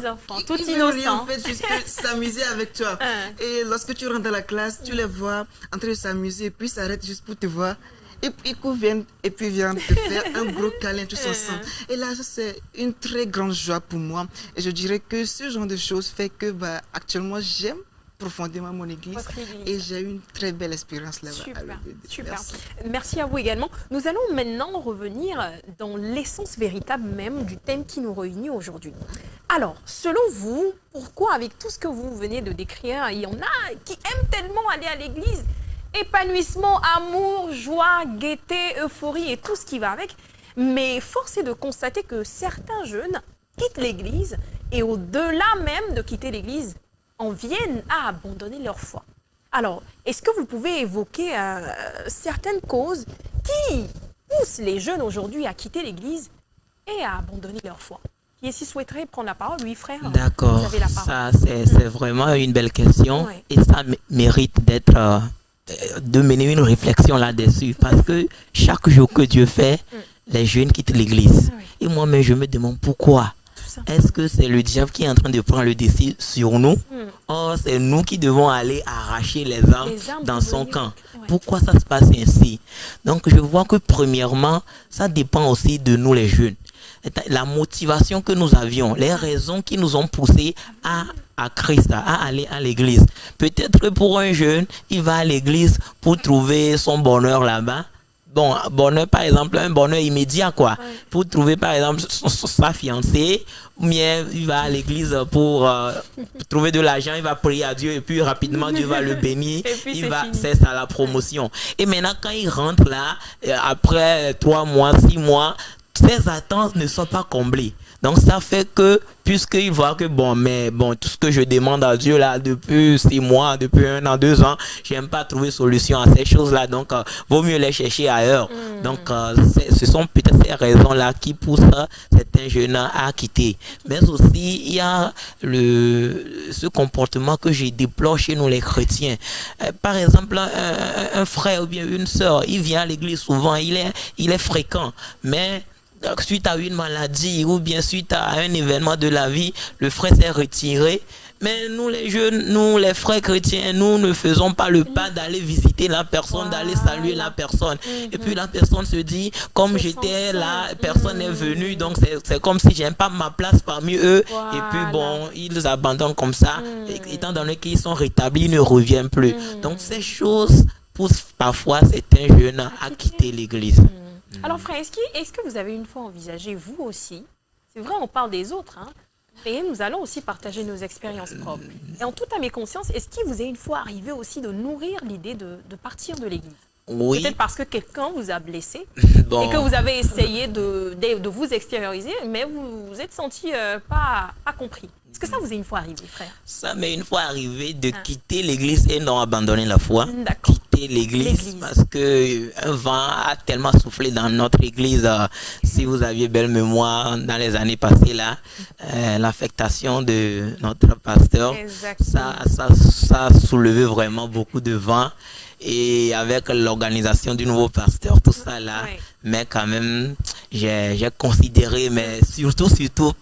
tout qui innocents. En fait, juste s'amuser avec toi. Et lorsque tu rentres dans la classe, tu les vois en train de s'amuser et puis ils s'arrêtent juste pour te voir. Et puis ils viennent te faire un gros câlin tous ensemble. Et là, c'est une très grande joie pour moi. Et je dirais que ce genre de choses fait que actuellement, j'aime profondément mon église et j'ai eu une très belle expérience là-bas. Super. Merci à vous également. Nous allons maintenant revenir dans l'essence véritable même du thème qui nous réunit aujourd'hui. Alors, selon vous, pourquoi avec tout ce que vous venez de décrire, il y en a qui aiment tellement aller à l'église, épanouissement, amour, joie, gaieté, euphorie et tout ce qui va avec, mais force est de constater que certains jeunes quittent l'église et au-delà même de quitter l'église, en viennent à abandonner leur foi. Alors, est-ce que vous pouvez évoquer certaines causes qui poussent les jeunes aujourd'hui à quitter l'Église et à abandonner leur foi? Qui est-ce qui souhaiterait prendre la parole? Oui, frère. D'accord. Ça, c'est vraiment une belle question. Oui. Et ça mérite de mener une réflexion là-dessus. Parce que chaque jour que Dieu fait, les jeunes quittent l'Église. Oui. Et moi-même, je me demande pourquoi. Est-ce que c'est le diable qui est en train de prendre le dessus sur nous? Or, c'est nous qui devons aller arracher les âmes dans son camp. Pourquoi ça se passe ainsi? Donc, je vois que premièrement, ça dépend aussi de nous les jeunes. La motivation que nous avions, les raisons qui nous ont poussés à Christ, à aller à l'église. Peut-être que pour un jeune, il va à l'église pour trouver son bonheur là-bas. Bon, bonheur, par exemple, un bonheur immédiat, quoi. Pour trouver, par exemple, sa fiancée, ou bien il va à l'église pour trouver de l'argent, il va prier à Dieu et puis rapidement, Dieu va le bénir. C'est ça la promotion. Et maintenant, quand il rentre là, après 3 mois, 6 mois, ses attentes ne sont pas comblées. Donc ça fait que, puisqu'il voit que tout ce que je demande à Dieu là depuis 6 mois, depuis 1 an, 2 ans, j'aime pas trouver solution à ces choses-là, donc vaut mieux les chercher ailleurs. Donc ce sont peut-être ces raisons-là qui poussent certains jeunes à quitter. Mais aussi, il y a ce comportement que je déplore chez nous les chrétiens. Par exemple, un frère ou bien une sœur, il vient à l'église souvent, il est fréquent, mais suite à une maladie ou bien suite à un événement de la vie, le frère s'est retiré. Mais nous les jeunes, nous les frères chrétiens, nous ne faisons pas le pas d'aller visiter la personne, d'aller saluer la personne. Et puis la personne se dit, comme j'étais là, personne n'est venu, donc c'est comme si j'aime pas ma place parmi eux. Et puis ils abandonnent comme ça. Et, étant donné qu'ils sont rétablis, ils ne reviennent plus. Donc ces choses poussent parfois certains jeunes à quitter l'église. Alors frère, est-ce que vous avez une fois envisagé, vous aussi, c'est vrai on parle des autres, mais nous allons aussi partager nos expériences propres. Et en toute âme et conscience, est-ce qu'il vous est une fois arrivé aussi de nourrir l'idée de partir de l'église? Oui. Peut-être parce que quelqu'un vous a blessé bon. Et que vous avez essayé de vous extérioriser, mais vous vous êtes senti pas compris. Est-ce que ça vous est une fois arrivé, frère? Ça m'est une fois arrivé de quitter l'église et non abandonner la foi. Quitter l'église parce que un vent a tellement soufflé dans notre église. Si vous aviez belle mémoire, dans les années passées, là, l'affectation de notre pasteur, ça a soulevé vraiment beaucoup de vent. Et avec l'organisation du nouveau pasteur, tout ça là, mais quand même, j'ai considéré, mais surtout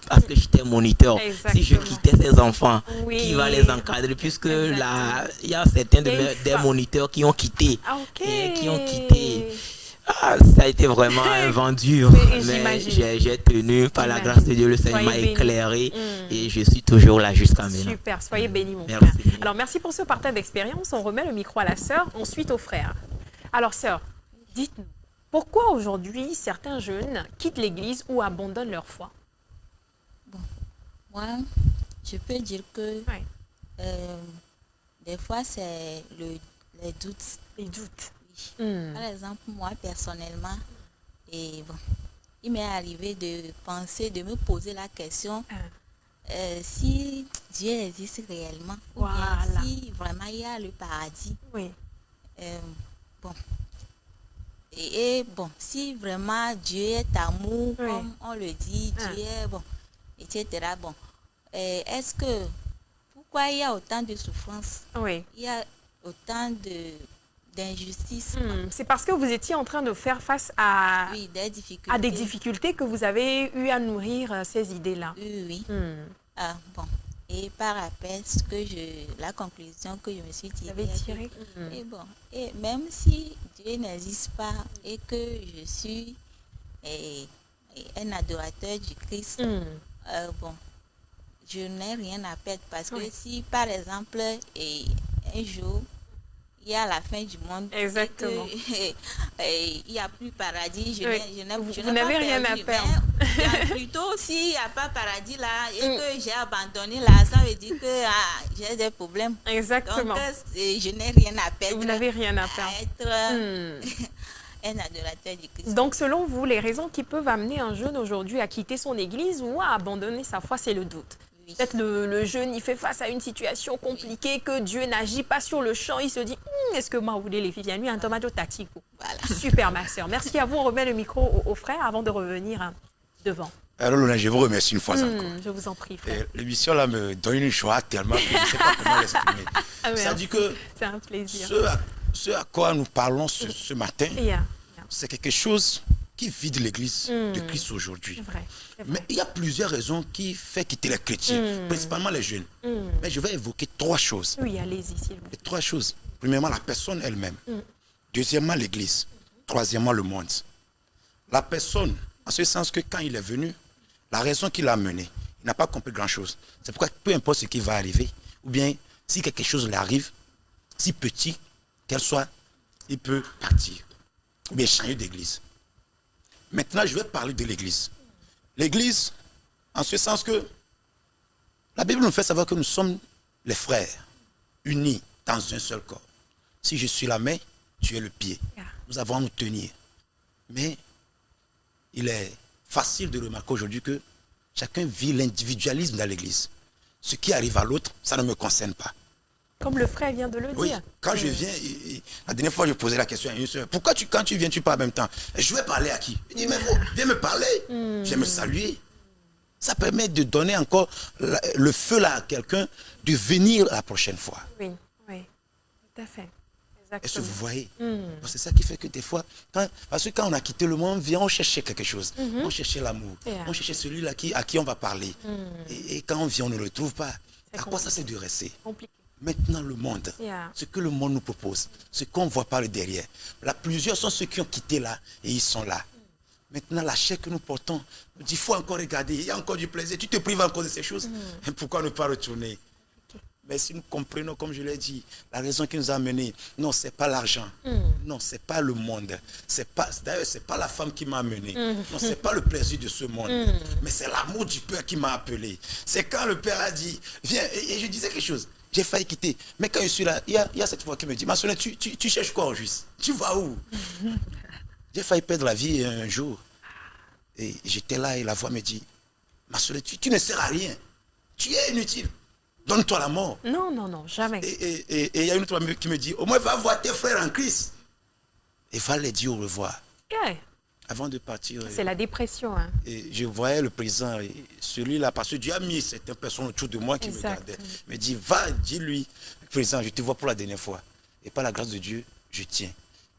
parce que j'étais moniteur. Si je quittais ces enfants, qui va les encadrer, puisque là, il y a certains des moniteurs qui ont quitté. Qui ont quitté. Ça a été vraiment un vent dur, mais j'ai tenu par la grâce de Dieu, le Seigneur m'a éclairé et je suis toujours là jusqu'à maintenant. Super, soyez bénis mon frère. Alors merci pour ce partage d'expérience, on remet le micro à la sœur, ensuite au frère. Alors sœur, dites-nous, pourquoi aujourd'hui certains jeunes quittent l'église ou abandonnent leur foi? Bon, moi, je peux dire que des fois c'est les doutes. Les doutes. Par exemple, moi personnellement, il m'est arrivé de penser, de me poser la question si Dieu existe réellement, ou bien si vraiment il y a le paradis. Si vraiment Dieu est amour, comme on le dit, Dieu est bon, etc. Bon, est-ce que pourquoi il y a autant de souffrance? Il y a autant d'injustice. C'est parce que vous étiez en train de faire face à des difficultés que vous avez eu à nourrir ces idées-là. Oui. Et par après, la conclusion que je me suis tirée. Et même si Dieu n'existe pas et que je suis un adorateur du Christ, je n'ai rien à perdre parce que si par exemple un jour il y a la fin du monde. Exactement. Il n'y a plus paradis. Vous n'avez rien à perdre. Plutôt, s'il n'y a pas paradis là et que j'ai abandonné là, ça veut dire que j'ai des problèmes. Exactement. Donc, je n'ai rien à perdre. Vous n'avez rien à perdre. Être un adorateur du Christ. Donc, selon vous, les raisons qui peuvent amener un jeune aujourd'hui à quitter son église ou à abandonner sa foi, c'est le doute. Peut-être le jeune, il fait face à une situation compliquée, que Dieu n'agit pas sur le champ. Il se dit, est-ce que moi, vous voulez les filles? Il y a un tomate tactique. Voilà. Super, ma soeur. Merci à vous. On remet le micro au frère avant de revenir devant. Alors, Lona, je vous remercie une fois encore. Je vous en prie, frère. L'émission là me donne une joie tellement que je ne sais pas comment l'exprimer. Ça dit que c'est un plaisir. Ce à quoi nous parlons ce matin, c'est quelque chose qui vide l'église de Christ aujourd'hui. Mais il y a plusieurs raisons qui font quitter les chrétiens, principalement les jeunes. Mais je vais évoquer 3 choses. Oui, allez-y, s'il vous plaît. 3 choses. Premièrement, la personne elle-même. Deuxièmement, l'église. Troisièmement, le monde. La personne, en ce sens que quand il est venu, la raison qui l'a amené, il n'a pas compris grand-chose. C'est pourquoi peu importe ce qui va arriver, ou bien si quelque chose lui arrive, si petit qu'elle soit, il peut partir. Ou bien changer d'église. Maintenant, je vais parler de l'église. L'église, en ce sens que la Bible nous fait savoir que nous sommes les frères, unis dans un seul corps. Si je suis la main, tu es le pied. Nous avons à nous tenir. Mais il est facile de remarquer aujourd'hui que chacun vit l'individualisme dans l'église. Ce qui arrive à l'autre, ça ne me concerne pas. Comme le frère vient de le dire. Quand je viens, la dernière fois, je posais la question à une soeur. Pourquoi quand tu viens, tu parles en même temps? Je vais parler à qui? Il dit, mais viens me parler. Viens me saluer. Ça permet de donner encore le feu là à quelqu'un de venir la prochaine fois. Oui, tout à fait. Est-ce que vous voyez? C'est ça qui fait que des fois, parce que quand on a quitté le monde, on cherchait quelque chose. On cherchait l'amour. On cherchait celui-là à qui on va parler. Et quand on vient, on ne le retrouve pas. À quoi ça sert de rester? Compliqué. Maintenant, le monde, ce que le monde nous propose, ce qu'on voit par le derrière. Là, plusieurs sont ceux qui ont quitté là et ils sont là. Maintenant, la chair que nous portons, il faut encore regarder, il y a encore du plaisir. Tu te prives encore de ces choses. Pourquoi ne pas retourner? Mais si nous comprenons, comme je l'ai dit, la raison qui nous a menés, non, ce n'est pas l'argent. Non, ce n'est pas le monde. D'ailleurs, ce n'est pas la femme qui m'a amené. Non, ce n'est pas le plaisir de ce monde. Mais c'est l'amour du Père qui m'a appelé. C'est quand le Père a dit, viens, et je disais quelque chose. J'ai failli quitter. Mais quand je suis là, il y a cette voix qui me dit, ma soeur, tu cherches quoi au juste? Tu vas où? J'ai failli perdre la vie un jour. Et j'étais là et la voix me dit, ma soeur, tu ne sers à rien. Tu es inutile. Donne-toi la mort. Non, jamais. Et il y a une autre qui me dit, au moins va voir tes frères en Christ. Et va les dire au revoir. Yeah. Avant de partir. C'est la dépression. Hein. Et je voyais le président, celui-là, parce que Dieu a mis certaines personnes autour de moi qui me gardaient. Il me dit, va, dis-lui, président, je te vois pour la dernière fois. Et par la grâce de Dieu, je tiens.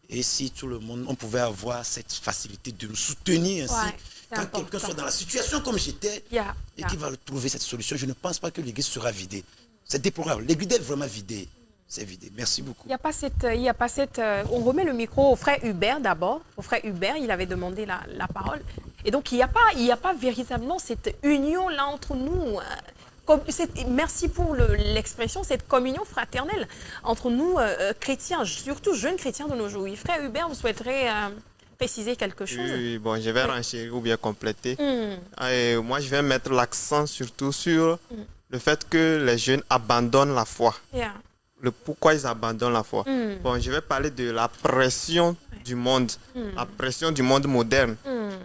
Et si tout le monde, on pouvait avoir cette facilité de nous soutenir ainsi, quand quelqu'un soit dans la situation comme j'étais, et qu'il va trouver cette solution, je ne pense pas que l'église sera vidée. C'est déplorable. L'église est vraiment vidée. C'est vidé. Merci beaucoup. Il n'y a pas cette... on remet le micro au frère Hubert d'abord. Au frère Hubert, il avait demandé la parole. Et donc, il n'y a pas véritablement cette union-là entre nous. Merci pour l'expression, cette communion fraternelle entre nous, chrétiens, surtout jeunes chrétiens de nos jours. Frère Hubert, vous souhaiterez préciser quelque chose? Oui, bon, je vais renchérir ou bien compléter. Et moi, je vais mettre l'accent surtout sur le fait que les jeunes abandonnent la foi. Pourquoi ils abandonnent la foi. Bon, je vais parler de la pression du monde, la pression du monde moderne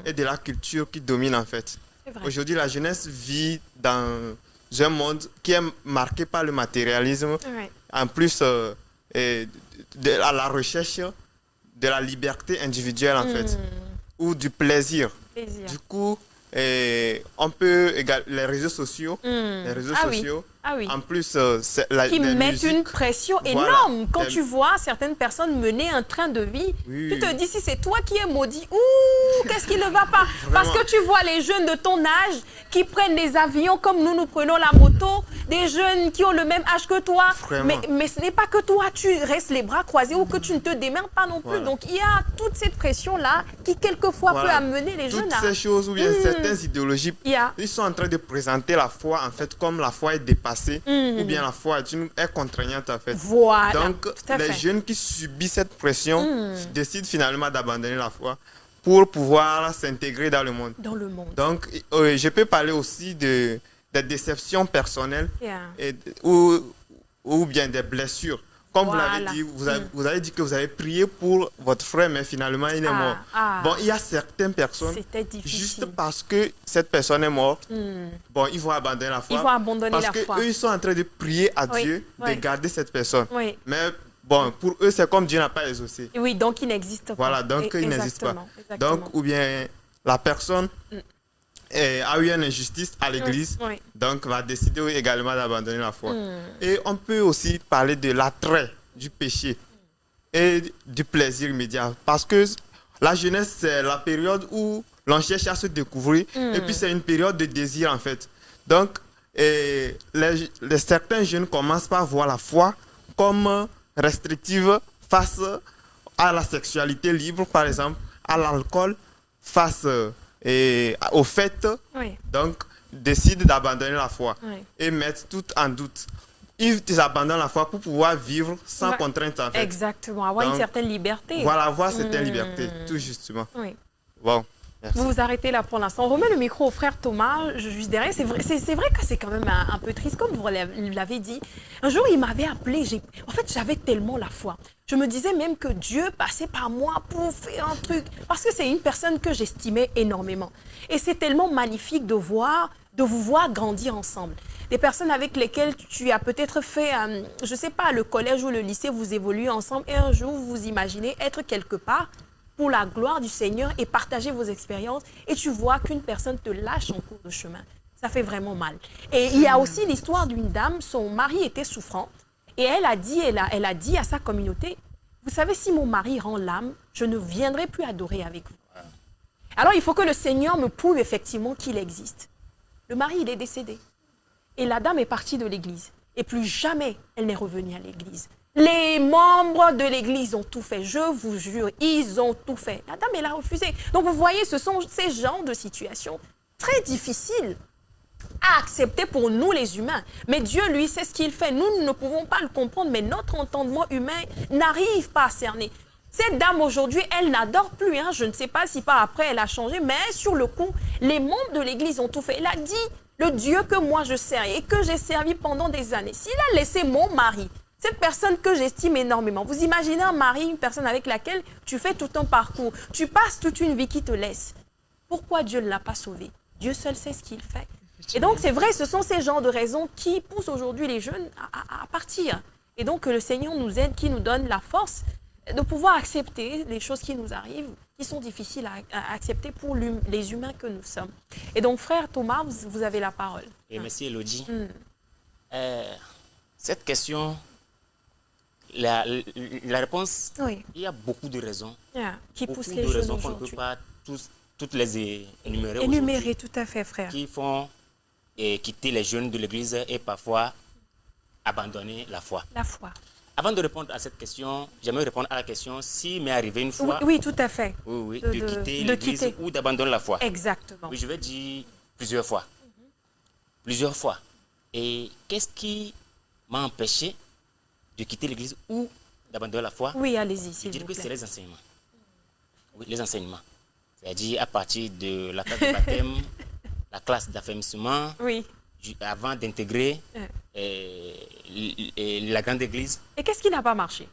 et de la culture qui domine en fait. Aujourd'hui, la jeunesse vit dans un monde qui est marqué par le matérialisme, en plus à la recherche de la liberté individuelle en fait, ou du plaisir. Du coup, on peut les réseaux sociaux, en plus qui mettent une pression énorme. Quand tu vois certaines personnes mener un train de vie, tu te dis si c'est toi qui es maudit, qu'est-ce qui ne va pas? Parce que tu vois les jeunes de ton âge qui prennent des avions comme nous prenons la moto, des jeunes qui ont le même âge que toi, mais ce n'est pas que toi tu restes les bras croisés ou que tu ne te démerdes pas non plus. Donc il y a toute cette pression là qui quelquefois peut amener les jeunes à... Toutes ces choses ou bien certaines idéologies, ils sont en train de présenter la foi en fait comme la foi est dépassée ou bien la foi est contraignante en fait. Donc les jeunes qui subissent cette pression décident finalement d'abandonner la foi pour pouvoir s'intégrer dans le monde. Donc je peux parler aussi des déceptions personnelles ou bien des blessures. Comme vous l'avez dit, vous avez dit que vous avez prié pour votre frère, mais finalement, il est mort. Bon, il y a certaines personnes, juste parce que cette personne est morte, bon, ils vont abandonner la foi. Parce qu'eux, ils sont en train de prier à Dieu de garder cette personne. Mais bon, pour eux, c'est comme Dieu n'a pas exaucé. Oui, donc il n'existe pas. Voilà, donc il n'existe pas. Donc, ou bien la personne a eu une injustice à l'église, donc va décider également d'abandonner la foi. Et on peut aussi parler de l'attrait du péché et du plaisir immédiat, parce que la jeunesse, c'est la période où l'on cherche à se découvrir, et puis c'est une période de désir en fait. Donc, certains jeunes commencent par voir la foi comme restrictive face à la sexualité libre, par exemple, à l'alcool, face au fait, donc décident d'abandonner la foi et mettent tout en doute. Ils abandonnent la foi pour pouvoir vivre sans contrainte en fait. Exactement, avoir une certaine liberté. Voilà, avoir une certaine liberté, tout justement. Bon. Merci. Vous vous arrêtez là pour l'instant. On remet le micro au frère Thomas, juste derrière. C'est vrai que c'est quand même un peu triste, comme vous l'avez dit. Un jour, il m'avait appelé. En fait, j'avais tellement la foi. Je me disais même que Dieu passait par moi pour faire un truc. Parce que c'est une personne que j'estimais énormément. Et c'est tellement magnifique de vous voir grandir ensemble. Des personnes avec lesquelles tu as peut-être fait, je ne sais pas, le collège ou le lycée, vous évoluez ensemble. Et un jour, vous vous imaginez être quelque part pour la gloire du Seigneur et partager vos expériences, et tu vois qu'une personne te lâche en cours de chemin. Ça fait vraiment mal. Et il y a aussi l'histoire d'une dame, son mari était souffrant, et elle a dit à sa communauté, vous savez, si mon mari rend l'âme, je ne viendrai plus adorer avec vous. Alors il faut que le Seigneur me prouve effectivement qu'il existe. Le mari, il est décédé. Et la dame est partie de l'église. Et plus jamais elle n'est revenue à l'église. Les membres de l'église ont tout fait, je vous jure, ils ont tout fait. La dame, elle a refusé. Donc vous voyez, ce sont ces genres de situations très difficiles à accepter pour nous les humains. Mais Dieu, lui, sait ce qu'il fait. Nous ne pouvons pas le comprendre, mais notre entendement humain n'arrive pas à cerner. Cette dame, aujourd'hui, elle n'adore plus. Je ne sais pas si par après, elle a changé, mais sur le coup, les membres de l'église ont tout fait. Elle a dit, le Dieu que moi je sers et que j'ai servi pendant des années, s'il a laissé mon mari, cette personne que j'estime énormément, vous imaginez un mari, une personne avec laquelle tu fais tout un parcours, tu passes toute une vie qui te laisse. Pourquoi Dieu ne l'a pas sauvé? Dieu seul sait ce qu'il fait. Et donc c'est vrai, ce sont ces genres de raisons qui poussent aujourd'hui les jeunes à partir. Et donc que le Seigneur nous aide, qui nous donne la force de pouvoir accepter les choses qui nous arrivent, qui sont difficiles à accepter pour les humains que nous sommes. Et donc frère Thomas, vous avez la parole. Et merci Elodie. Cette question, la réponse, oui. Il y a beaucoup de raisons. Qui poussent les jeunes qu'on ne peut pas toutes les énumérer. Énumérer, tout à fait frère. Qui font quitter les jeunes de l'église et parfois abandonner la foi. La foi. Avant de répondre à cette question, j'aimerais répondre à la question s'il m'est arrivé une fois. Oui, tout à fait. Oui, de quitter l'église ou d'abandonner la foi. Exactement. Oui, je vais dire plusieurs fois. Plusieurs fois. Et qu'est-ce qui m'a empêché de quitter l'église ou d'abandonner la foi? Oui, allez-y, s'il vous plaît. Je dirais que c'est les enseignements. Oui, les enseignements. C'est-à-dire à partir de la classe de baptême, la classe d'affermissement. Oui. Avant d'intégrer la grande église. Et qu'est-ce qui n'a pas marché?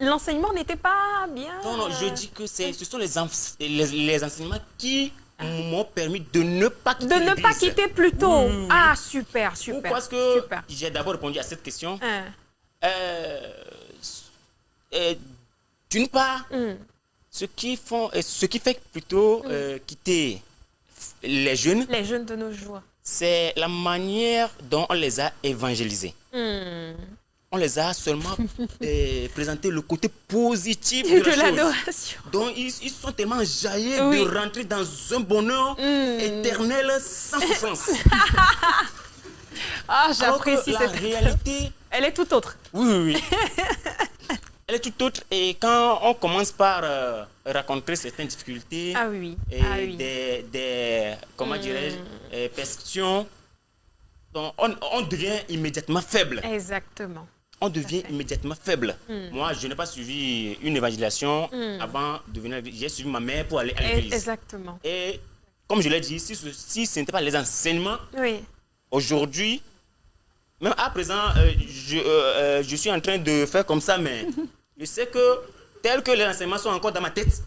L'enseignement n'était pas bien... Non, je dis que ce sont les enseignements qui m'ont permis de ne pas quitter l'église. De ne pas quitter plus tôt. Oui. Ah, super. Parce que j'ai d'abord répondu à cette question. D'une part, ce qui fait plutôt quitter les jeunes de nos jours, c'est la manière dont on les a évangélisés. On les a seulement présenté le côté positif de l'adoration. Donc, ils sont tellement jaillis de rentrer dans un bonheur éternel sans souffrance. Ah, j'apprécie cette réalité. Elle est tout autre. Oui. Elle est tout autre. Et quand on commence par rencontrer certaines difficultés des comment dirais-je, perceptions, on devient immédiatement faible. Exactement. On devient immédiatement faible. Moi, je n'ai pas suivi une évangélisation avant de venir à l'église. J'ai suivi ma mère pour aller à l'église. Exactement. Et comme je l'ai dit, si ce n'était pas les enseignements, aujourd'hui, même à présent, je suis en train de faire comme ça, mais je sais que tel que les enseignements sont encore dans ma tête,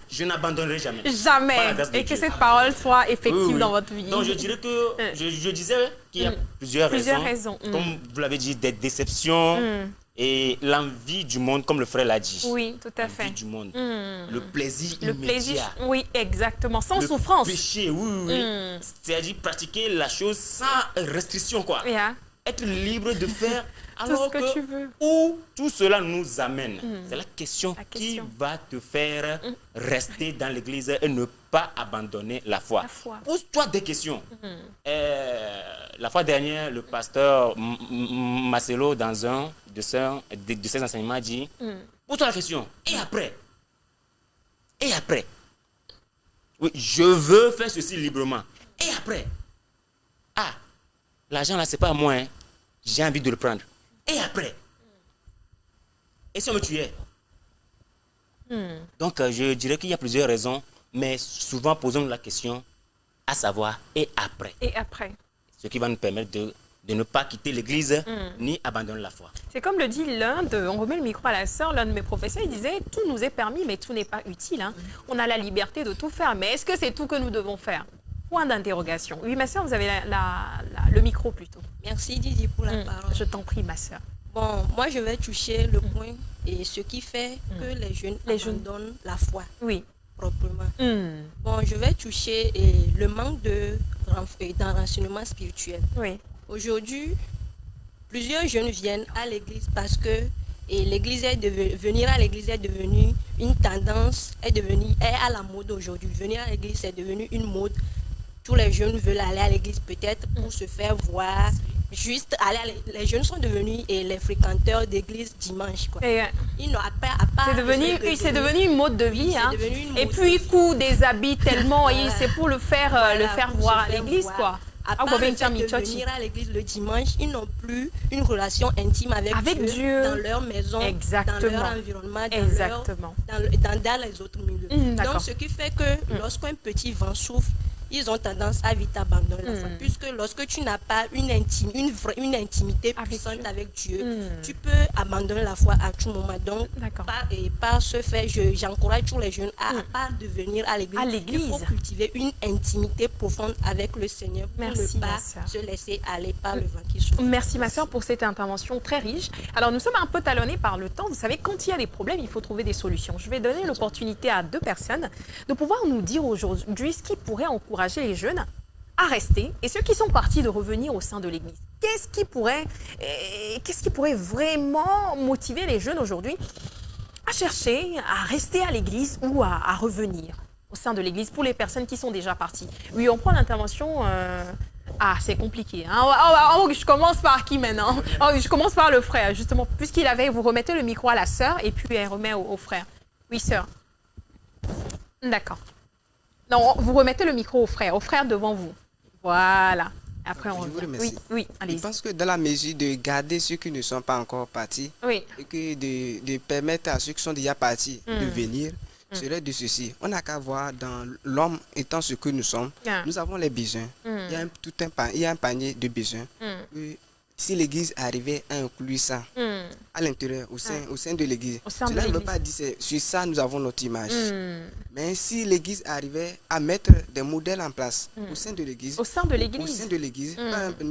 je n'abandonnerai jamais. Jamais. Et que cette parole soit effective dans votre vie. Donc je dirais que je disais qu'il y a plusieurs raisons. Comme vous l'avez dit, des déceptions et l'envie du monde, comme le frère l'a dit. Oui, tout à fait. L'envie du monde. Le plaisir immédiat. Oui, exactement. Sans souffrance. Le péché, oui. C'est-à-dire pratiquer la chose sans restriction, quoi. Être libre de faire alors tout ce que tu veux. Où tout cela nous amène. C'est la question qui va te faire rester dans l'église et ne pas abandonner la foi. Pose-toi des questions. La fois dernière, le pasteur Marcelo, dans un de ses enseignements, dit pose-toi la question. Et après? Oui, je veux faire ceci librement. Et après? Ah, l'argent là, c'est pas à moi. J'ai envie de le prendre. Et après? Et si on me tuait? Donc, je dirais qu'il y a plusieurs raisons, mais souvent posons la question, à savoir, et après? Et après? Ce qui va nous permettre de ne pas quitter l'église, ni abandonner la foi. C'est comme le dit on remet le micro à la sœur, l'un de mes professeurs, il disait, tout nous est permis, mais tout n'est pas utile. On a la liberté de tout faire, mais est-ce que c'est tout que nous devons faire? Point d'interrogation. Oui, ma sœur, vous avez le micro plutôt. Merci Didi pour la parole. Je t'en prie, ma sœur. Bon, moi je vais toucher le point et ce qui fait que les jeunes abandonnent la foi. Oui. Proprement. Bon, je vais toucher le manque d'un renseignement spirituel. Oui. Aujourd'hui, plusieurs jeunes viennent à l'église parce que venir à l'église est devenu une tendance, est à la mode aujourd'hui. Venir à l'église est devenu une mode. Tous les jeunes veulent aller à l'église peut-être pour se faire voir. Juste les jeunes sont devenus les fréquenteurs d'église dimanche. Quoi. Ils n'ont c'est devenu une mode de vie. Et puis ils courent des habits tellement, c'est pour le faire voir à l'église. Quoi. À part le fait de venir à l'église le dimanche, ils n'ont plus une relation intime avec Dieu dans leur maison, dans leur environnement, dans les autres milieux. Donc ce qui fait que lorsqu'un petit vent souffle, ils ont tendance à vite abandonner la foi. Puisque lorsque tu n'as pas une intimité puissante avec Dieu, tu peux abandonner la foi à tout moment. Donc, par ce fait, j'encourage tous les jeunes à pas de venir à l'église. Il faut cultiver une intimité profonde avec le Seigneur pour ne pas se laisser aller par le vent qui souffle. Merci ma soeur pour cette intervention très riche. Alors nous sommes un peu talonnés par le temps. Vous savez, quand il y a des problèmes, il faut trouver des solutions. Je vais donner l'opportunité à 2 personnes de pouvoir nous dire aujourd'hui ce qui pourrait encourager les jeunes à rester et ceux qui sont partis de revenir au sein de l'Église. Qu'est-ce qui pourrait vraiment motiver les jeunes aujourd'hui à chercher, à rester à l'Église ou à revenir au sein de l'Église pour les personnes qui sont déjà parties? Oui, on prend l'intervention... c'est compliqué. Hein? Je commence par qui maintenant? Je commence par le frère, justement. Puisqu'il avait, vous remettez le micro à la sœur et puis elle remet au frère. Oui, sœur. D'accord. Non, vous remettez le micro au frère devant vous. Voilà. Après, on revient. Oui, allez. Je pense que dans la mesure de garder ceux qui ne sont pas encore partis et que de permettre à ceux qui sont déjà partis de venir, serait de ceci. On n'a qu'à voir dans l'homme étant ce que nous sommes, nous avons les besoins. Il y a un panier de besoins. Si l'Église arrivait à inclure ça à l'intérieur, au sein de l'Église, cela ne veut pas dire que sur ça nous avons notre image. Mais si l'Église arrivait à mettre des modèles en place au sein de l'Église, nous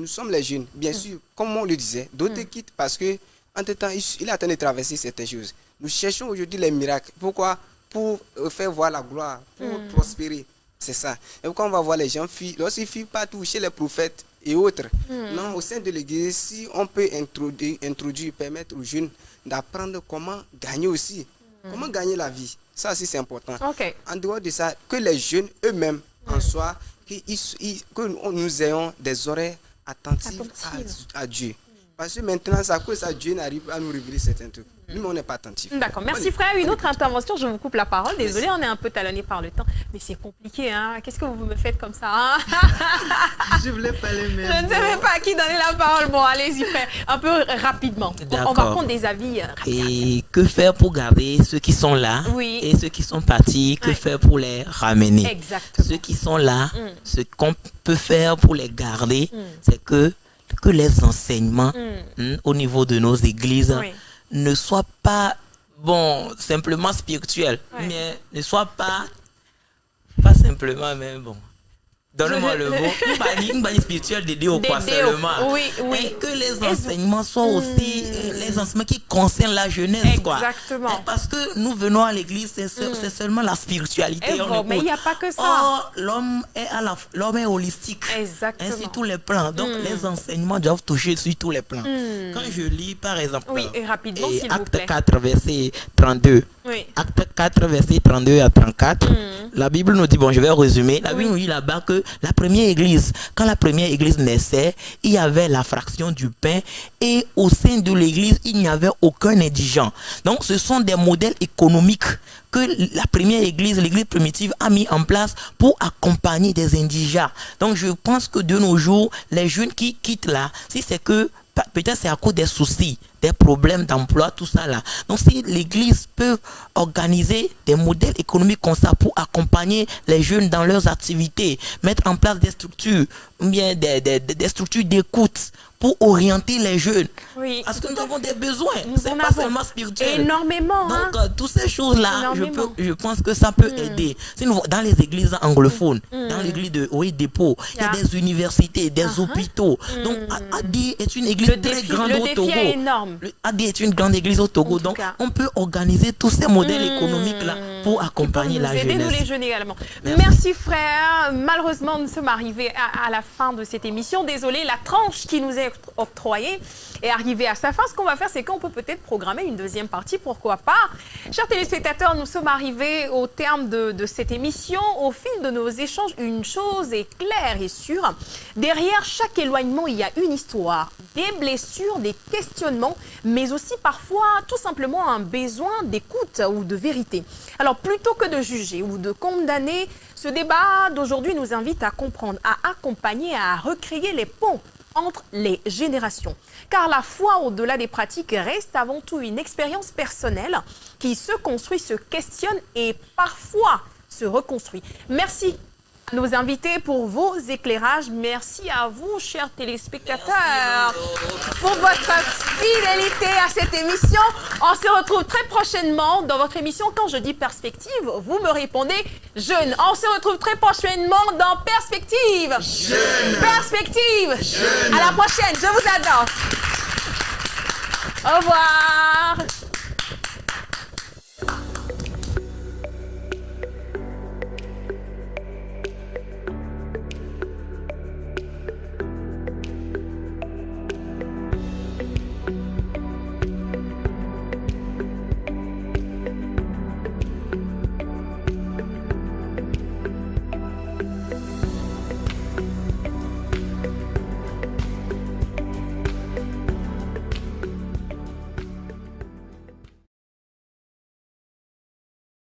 sommes les jeunes, bien sûr, comme on le disait, d'autres quittent parce que entre-temps, il est en train de traverser certaines choses. Nous cherchons aujourd'hui les miracles. Pourquoi? Pour faire voir la gloire, pour prospérer. C'est ça. Et quand on va voir les gens fuient, lorsqu'ils fuient partout chez les prophètes et autres, non, au sein de l'Église, si on peut introduire, permettre aux jeunes d'apprendre comment gagner aussi, comment gagner la vie. Ça aussi, c'est important. En dehors de ça, que les jeunes eux-mêmes en soi, que nous ayons des oreilles attentives à Dieu. Parce que maintenant, c'est à cause de ça Dieu n'arrive pas à nous révéler certains trucs. Nous, on n'est pas attentifs. D'accord. Merci frère. Une autre intervention, je vous coupe la parole. Désolée, on est un peu talonné par le temps. Mais c'est compliqué, hein. Qu'est-ce que vous me faites comme ça, hein? Je voulais parler, mais... Je ne sais même pas à qui donner la parole. Bon, allez-y frère. Un peu rapidement. On va prendre des avis rapides. Et que faire pour garder ceux qui sont là et ceux qui sont partis? Que faire pour les ramener? Exactement. Ceux qui sont là, ce qu'on peut faire pour les garder, c'est que les enseignements au niveau de nos églises ne soient pas simplement spirituels, mais ne soient pas simplement, mais bon. Donne-moi le mot. Une bannière spirituelle dédiée au quoi seulement. Et que les enseignements soient aussi les enseignements qui concernent la jeunesse. Exactement. Quoi. Parce que nous venons à l'église, c'est seulement la spiritualité. Mais il n'y a pas que ça. Or, l'homme est holistique. Exactement. Sur tous les plans. Donc, les enseignements doivent toucher sur tous les plans. Quand je lis, par exemple, rapidement, s'il vous plaît. Acte 4, verset 32. Acte 4, verset 32 à 34. La Bible nous dit, je vais résumer. La Bible nous dit là-bas que la première église, quand la première église naissait, il y avait la fraction du pain et au sein de l'église, il n'y avait aucun indigent. Donc, ce sont des modèles économiques que la première église, l'église primitive, a mis en place pour accompagner des indigents. Donc, je pense que de nos jours, les jeunes qui quittent là, si c'est que peut-être c'est à cause des soucis, des problèmes d'emploi, tout ça là. Donc si l'église peut organiser des modèles économiques comme ça pour accompagner les jeunes dans leurs activités, mettre en place des structures, ou bien des structures d'écoute pour orienter les jeunes. Parce que nous avons des besoins. C'est pas seulement spirituel. Énormément. Donc toutes ces choses-là, je pense que ça peut aider. Si nous, dans les églises anglophones, dans l'église de Dépôt, il y a des universités, des hôpitaux. Donc Adi est une église très grande au Togo. Est énorme. Adi est une grande église au Togo. Donc on peut organiser tous ces modèles économiques-là pour accompagner la jeunesse. Nous les jeunes également. Merci frère. Malheureusement, nous sommes arrivés à la fin de cette émission. Désolé, la tranche qui nous est octroyée est arrivée à sa fin. Ce qu'on va faire, c'est qu'on peut peut-être programmer une deuxième partie. Pourquoi pas? Chers téléspectateurs, nous sommes arrivés au terme de cette émission. Au fil de nos échanges, une chose est claire et sûre. Derrière chaque éloignement, il y a une histoire, des blessures, des questionnements, mais aussi parfois tout simplement un besoin d'écoute ou de vérité. Alors plutôt que de juger ou de condamner, ce débat d'aujourd'hui nous invite à comprendre, à accompagner, à recréer les ponts entre les générations. Car la foi, au-delà des pratiques, reste avant tout une expérience personnelle qui se construit, se questionne et parfois se reconstruit. Merci Nos invités pour vos éclairages. Merci à vous, chers téléspectateurs, pour votre fidélité à cette émission. On se retrouve très prochainement dans votre émission. Quand je dis perspective, vous me répondez jeune. On se retrouve très prochainement dans Perspective. Jeune. Perspective. Jeune. À la prochaine. Je vous adore. Au revoir.